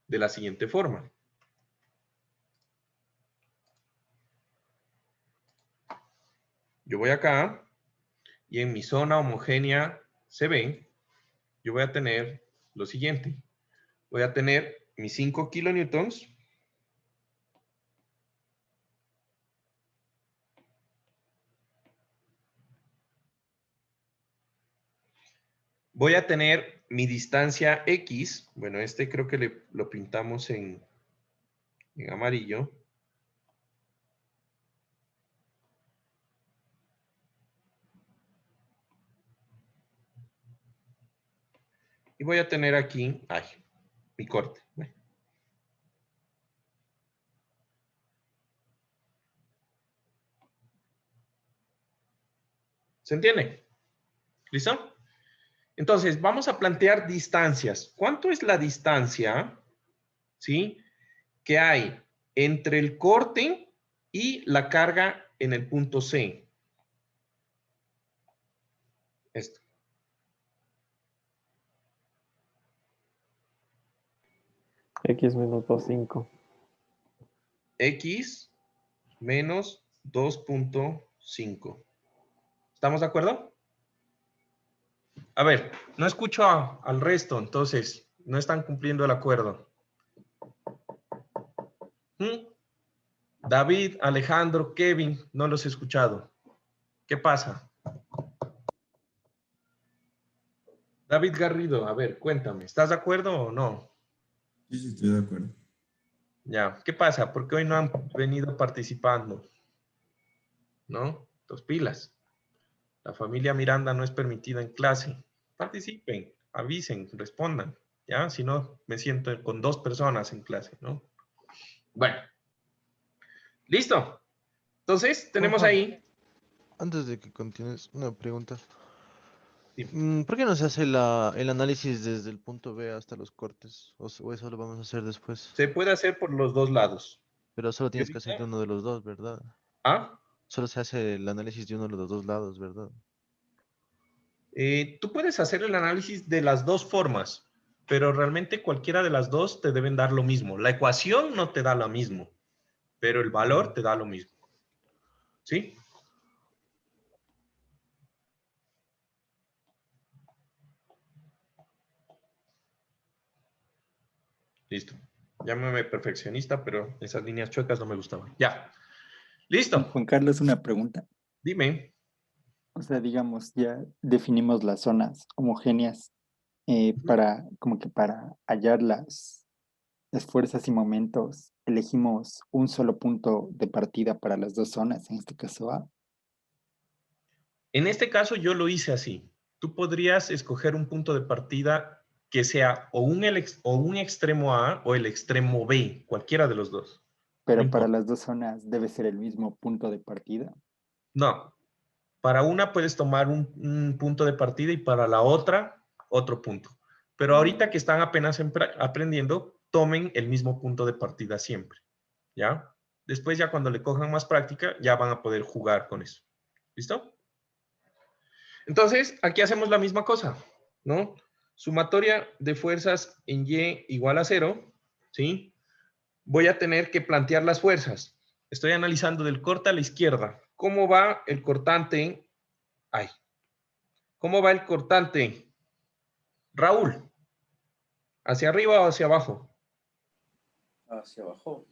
de la siguiente forma. Yo voy acá y en mi zona homogénea CB, yo voy a tener lo siguiente. Voy a tener mis 5 kilonewtons voy a tener mi distancia X. Bueno, este creo que lo pintamos en amarillo. Y voy a tener aquí, mi corte. Bueno. ¿Se entiende? ¿Listo? Entonces, vamos a plantear distancias. ¿Cuánto es la distancia, sí, que hay entre el corte y la carga en el punto C? Esto. X menos 2,5. X menos 2.5. ¿Estamos de acuerdo? A ver, no escucho al resto, entonces no están cumpliendo el acuerdo. David, Alejandro, Kevin, no los he escuchado. ¿Qué pasa? David Garrido, a ver, cuéntame, ¿estás de acuerdo o no? Sí, sí, estoy de acuerdo. Ya, ¿qué pasa? ¿Por qué hoy no han venido participando? ¿No? Dos pilas. La familia Miranda no es permitida en clase. Participen, avisen, respondan. ¿Ya? Si no, me siento con 2 personas en clase, ¿no? Bueno. ¿Listo? Entonces, tenemos Juanjo, ahí... antes de que continúes, una pregunta. Dime. ¿Por qué no se hace el análisis desde el punto B hasta los cortes? ¿O eso lo vamos a hacer después? Se puede hacer por los 2 lados. Pero solo Yo tienes que hacer de dije, uno de los dos, ¿verdad? ¿ah? Solo se hace el análisis de uno de los dos lados, ¿verdad? Tú puedes hacer el análisis de las 2 formas, pero realmente cualquiera de las 2 te deben dar lo mismo. La ecuación no te da lo mismo, pero el valor te da lo mismo. ¿Sí? Listo. Llámame perfeccionista, pero esas líneas chuecas no me gustaban. Ya. Listo. Juan Carlos, una pregunta. Dime. O sea, digamos, ya definimos las zonas homogéneas para hallar las fuerzas y momentos, elegimos un solo punto de partida para las 2 zonas, en este caso A. En este caso yo lo hice así. Tú podrías escoger un punto de partida que sea o un extremo A o el extremo B, cualquiera de los dos. No Pero para importa. las 2 zonas debe ser el mismo punto de partida. No. Para una puedes tomar un punto de partida y para la otra otro punto. Pero ahorita que están apenas aprendiendo, tomen el mismo punto de partida siempre. ¿Ya? Después ya cuando le cojan más práctica, ya van a poder jugar con eso. ¿Listo? Entonces, aquí hacemos la misma cosa, ¿no? Sumatoria de fuerzas en Y igual a 0, ¿sí? Voy a tener que plantear las fuerzas. Estoy analizando del corte a la izquierda. ¿Cómo va el cortante? Ay. ¿Cómo va el cortante? Raúl, ¿hacia arriba o hacia abajo? Hacia abajo.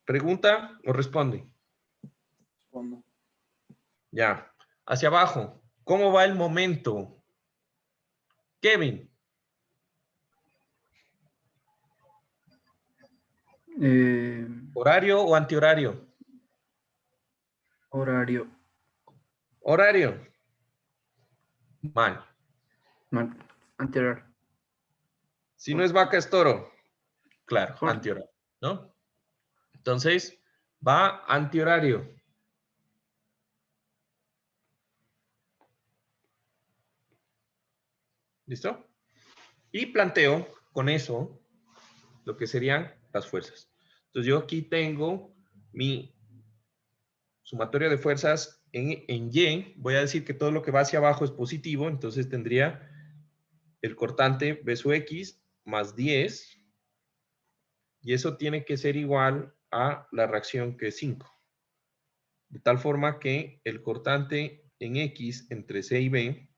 ¿Pregunta o responde? Respondo. Ya. Hacia abajo. ¿Cómo va el momento? Kevin. ¿Horario o antihorario? Horario. Horario. Mal. Anterior. Si no es vaca, es toro. Claro, Jorge. antihorario, ¿no? Entonces, va antihorario. ¿Listo? Y planteo con eso lo que serían las fuerzas. Entonces, yo aquí tengo mi sumatoria de fuerzas en Y. Voy a decir que todo lo que va hacia abajo es positivo, entonces tendría el cortante B sub X más 10. Y eso tiene que ser igual a la reacción que es 5. De tal forma que el cortante en X entre C y B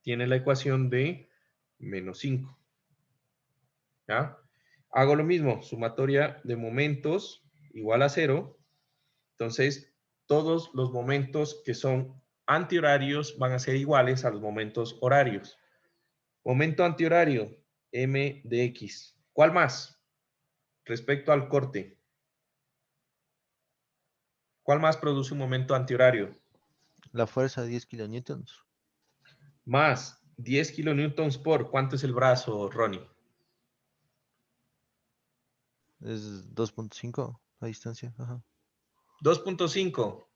tiene la ecuación de menos 5. ¿Ya? Hago lo mismo, sumatoria de momentos igual a 0. Entonces, todos los momentos que son antihorarios van a ser iguales a los momentos horarios. Momento antihorario, M de X. ¿Cuál más? Respecto al corte. ¿Cuál más produce un momento antihorario? La fuerza 10 kilonewtons. Más 10 kilonewtons por. ¿Cuánto es el brazo, Ronnie? Es 2.5 la distancia. Ajá. 2.5.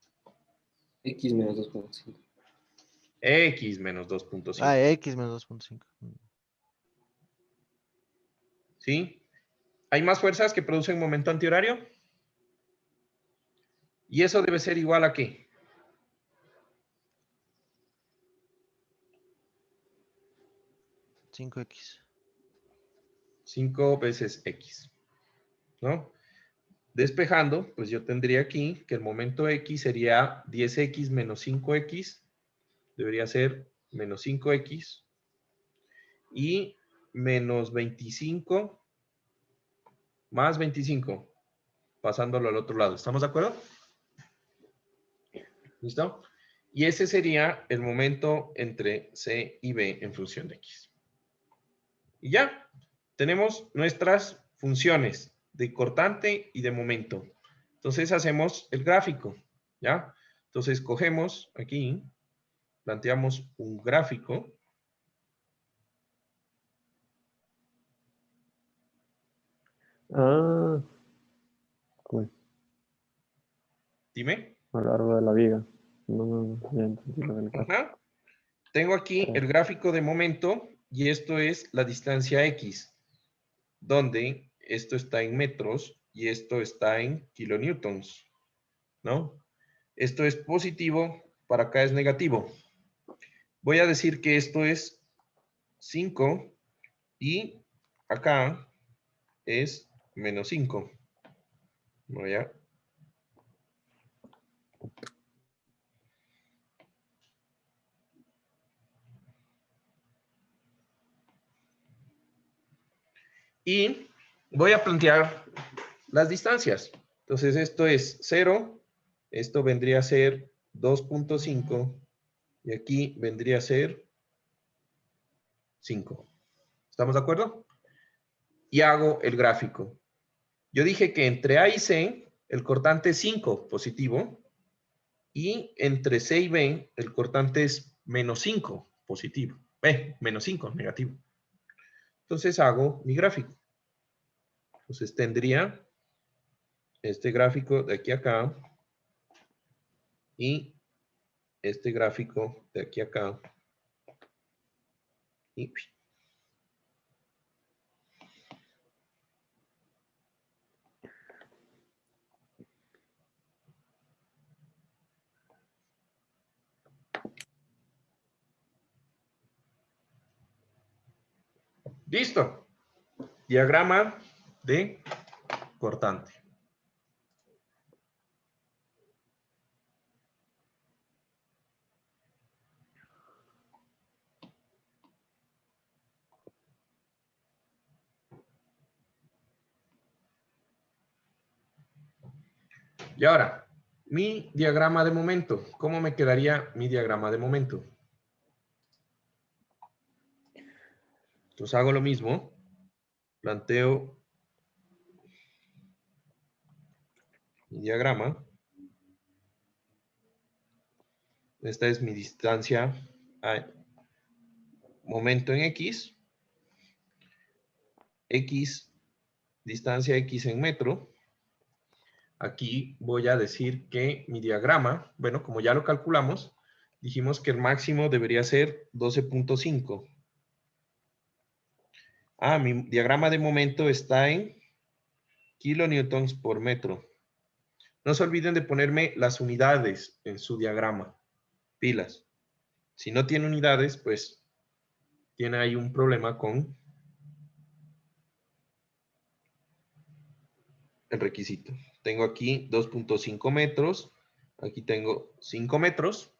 X menos 2.5. X menos 2.5. Ah, X menos 2.5. ¿Sí? ¿Hay más fuerzas que producen momento antihorario? ¿Y eso debe ser igual a qué? $5X. 5 veces X. ¿No? Despejando, pues yo tendría aquí que el momento X sería 10X menos 5X. Debería ser menos 5X. Y menos 25 más 25. Pasándolo al otro lado. ¿Estamos de acuerdo? ¿Listo? Y ese sería el momento entre C y B en función de X. Y ya, tenemos nuestras funciones de cortante y de momento. Entonces hacemos el gráfico, ¿ya? Entonces cogemos aquí, planteamos un gráfico. Ah, cool. Dime. A lo largo de la viga. No, ya entendí lo del gato. Ajá. Tengo aquí el gráfico de momento y esto es la distancia X, donde esto está en metros y esto está en kilonewtons, ¿no? Esto es positivo, para acá es negativo. Voy a decir que esto es 5 y acá es menos 5. Voy a... Y voy a plantear las distancias. Entonces esto es 0, esto vendría a ser 2.5 y aquí vendría a ser 5. ¿Estamos de acuerdo? Y hago el gráfico. Yo dije que entre A y C el cortante es 5 positivo y entre C y B el cortante es menos 5 positivo. Menos 5 negativo. Entonces hago mi gráfico. Entonces tendría este gráfico de aquí a acá y este gráfico de aquí a acá. Y listo. Diagrama de cortante. Y ahora, mi diagrama de momento. ¿Cómo me quedaría mi diagrama de momento? Entonces hago lo mismo. Planteo mi diagrama. Esta es mi distancia a momento en X. X, distancia X en metro. Aquí voy a decir que mi diagrama, bueno, como ya lo calculamos, dijimos que el máximo debería ser 12.5. Ah, mi diagrama de momento está en kilonewtons por metro. No se olviden de ponerme las unidades en su diagrama. Pilas. Si no tiene unidades, pues tiene ahí un problema con el requisito. Tengo aquí 2.5 metros. Aquí tengo 5 metros.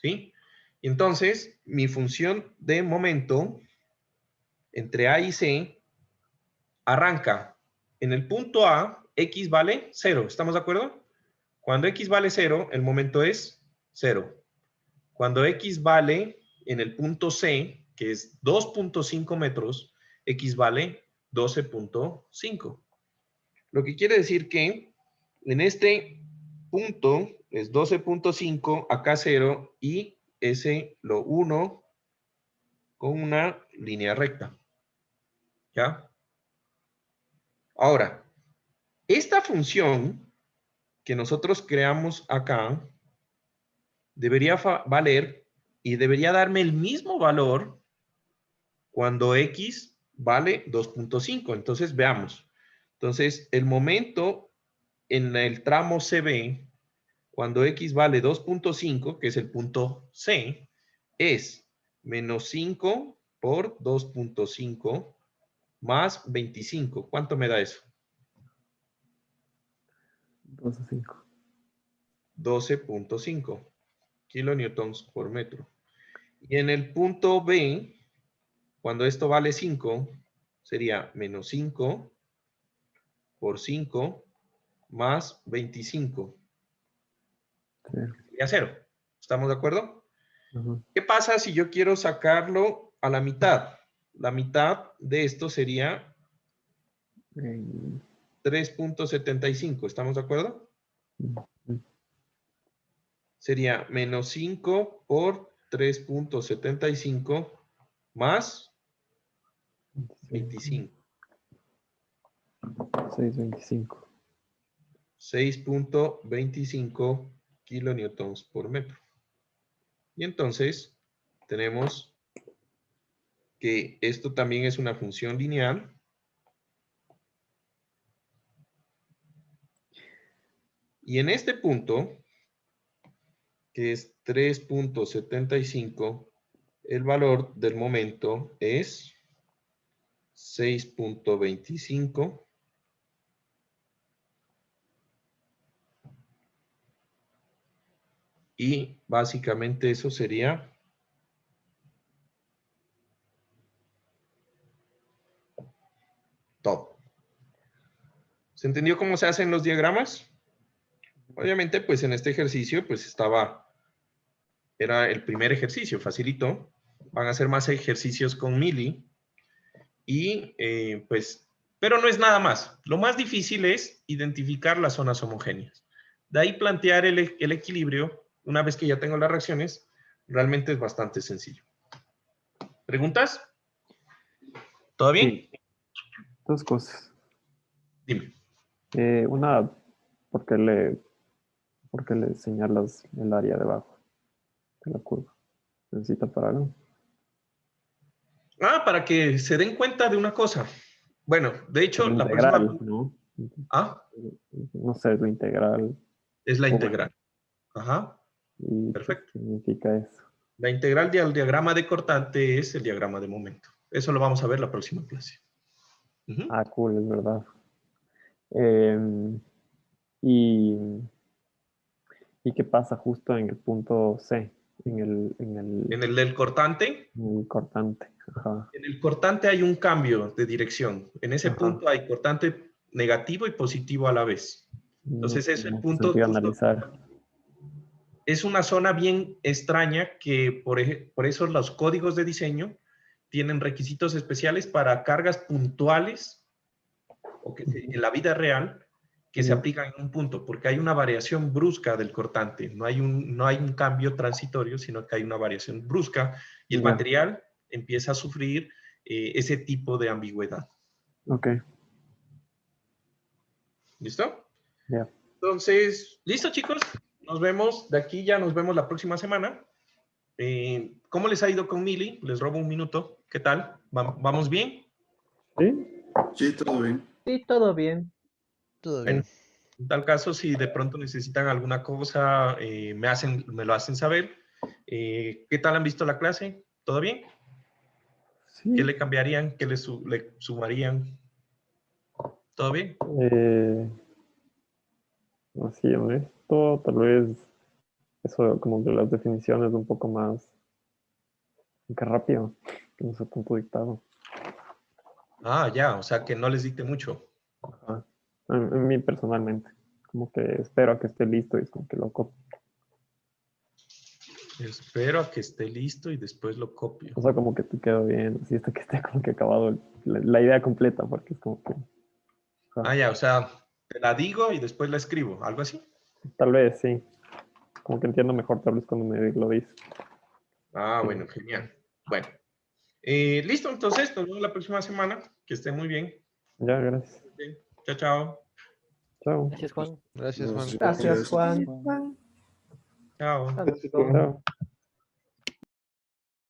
¿sí? Entonces, mi función de momento entre A y C arranca en el punto A, X vale 0, ¿estamos de acuerdo? Cuando X vale 0, el momento es 0. Cuando X vale en el punto C, que es 2.5 metros, X vale 12.5. Lo que quiere decir que en este punto es 12.5, acá 0, y ese lo uno con una línea recta. ¿Ya? Ahora, esta función que nosotros creamos acá debería valer y debería darme el mismo valor cuando X vale 2.5. Entonces, veamos. Entonces, el momento en el tramo CB, cuando X vale 2.5, que es el punto C, es menos 5 por 2.5 más 25. ¿Cuánto me da eso? 12.5. 12.5 kilonewtons por metro. Y en el punto B, cuando esto vale 5, sería menos 5 por 5 más 25. Cero. Sería 0. ¿Estamos de acuerdo? Ajá. ¿Qué pasa si yo quiero sacarlo a la mitad? La mitad de esto sería Eh, 3.75. ¿Estamos de acuerdo? Sería menos 5 por 3.75 más 25. 6.25. 6.25 kilonewtons por metro. Y entonces tenemos que esto también es una función lineal. Y en este punto, que es 3.75, el valor del momento es 6.25 y básicamente eso sería todo. ¿Se entendió cómo se hacen los diagramas? Obviamente, pues en este ejercicio, pues era el primer ejercicio, facilito. Van a hacer más ejercicios con Mili. Y pues, pero no es nada más. Lo más difícil es identificar las zonas homogéneas. De ahí plantear el equilibrio, una vez que ya tengo las reacciones, realmente es bastante sencillo. ¿Preguntas? ¿Todo bien? Sí, dos cosas. Dime. Una, ¿por qué le señalas el área debajo de la curva? ¿Necesita para algo? Para que se den cuenta de una cosa. Bueno, de hecho, La la próxima... integral, ¿no? No sé, la integral. Es la O bueno, integral. Ajá, ¿y qué perfecto. significa eso? La integral del diagrama de cortante es el diagrama de momento. Eso lo vamos a ver la próxima clase. Ujú. Ah, cool, es verdad. Y, ¿Y qué pasa justo en el punto C? En En el del cortante, el cortante. Ajá. en el cortante hay un cambio de dirección. En ese Ajá. punto hay cortante negativo y positivo a la vez. No Entonces es tiene el mucho punto sentido justo. analizar. Es una zona bien extraña que por eso los códigos de diseño tienen requisitos especiales para cargas puntuales o que en la vida real que se aplican en un punto, porque hay una variación brusca del cortante. No hay un cambio transitorio, sino que hay una variación brusca y el Ya. material empieza a sufrir ese tipo de ambigüedad. Ok, ¿Listo? ya. Entonces, ¿listo, chicos? Nos vemos de aquí, ya nos vemos la próxima semana. ¿Cómo les ha ido con Mili? Les robo un minuto. ¿Qué tal? ¿Vamos bien? ¿Sí? Sí, todo bien. Sí, todo bien. Todo Bueno, bien. en tal caso, si de pronto necesitan alguna cosa, me lo hacen saber. ¿Qué tal han visto la clase? ¿Todo bien? ¿Qué Sí. le cambiarían? ¿Qué le sumarían? ¿Todo bien? Así honesto, tal vez Eso como que las definiciones un poco más que rápido, que no sea tanto dictado. Ah, ya, o sea que no les dicte mucho. Ajá. En mí personalmente, como que espero a que esté listo y es como que lo copio. Espero a que esté listo y después lo copio. O sea, como que te quedó bien, así hasta que esté como que acabado la idea completa, porque es como que... ajá. Ah, ya, o sea, te la digo y después la escribo, algo así. Tal vez, sí. Como que entiendo mejor tal vez cuando me lo dices. Ah, Sí. bueno, genial. Bueno, listo, entonces nos vemos la próxima semana. Que esté muy bien. Ya, gracias. Bien. Chao, chao. Chao. Gracias, Juan. Gracias, Juan. Nos Gracias, vemos. Juan. Juan. Chao. Chao. Chao.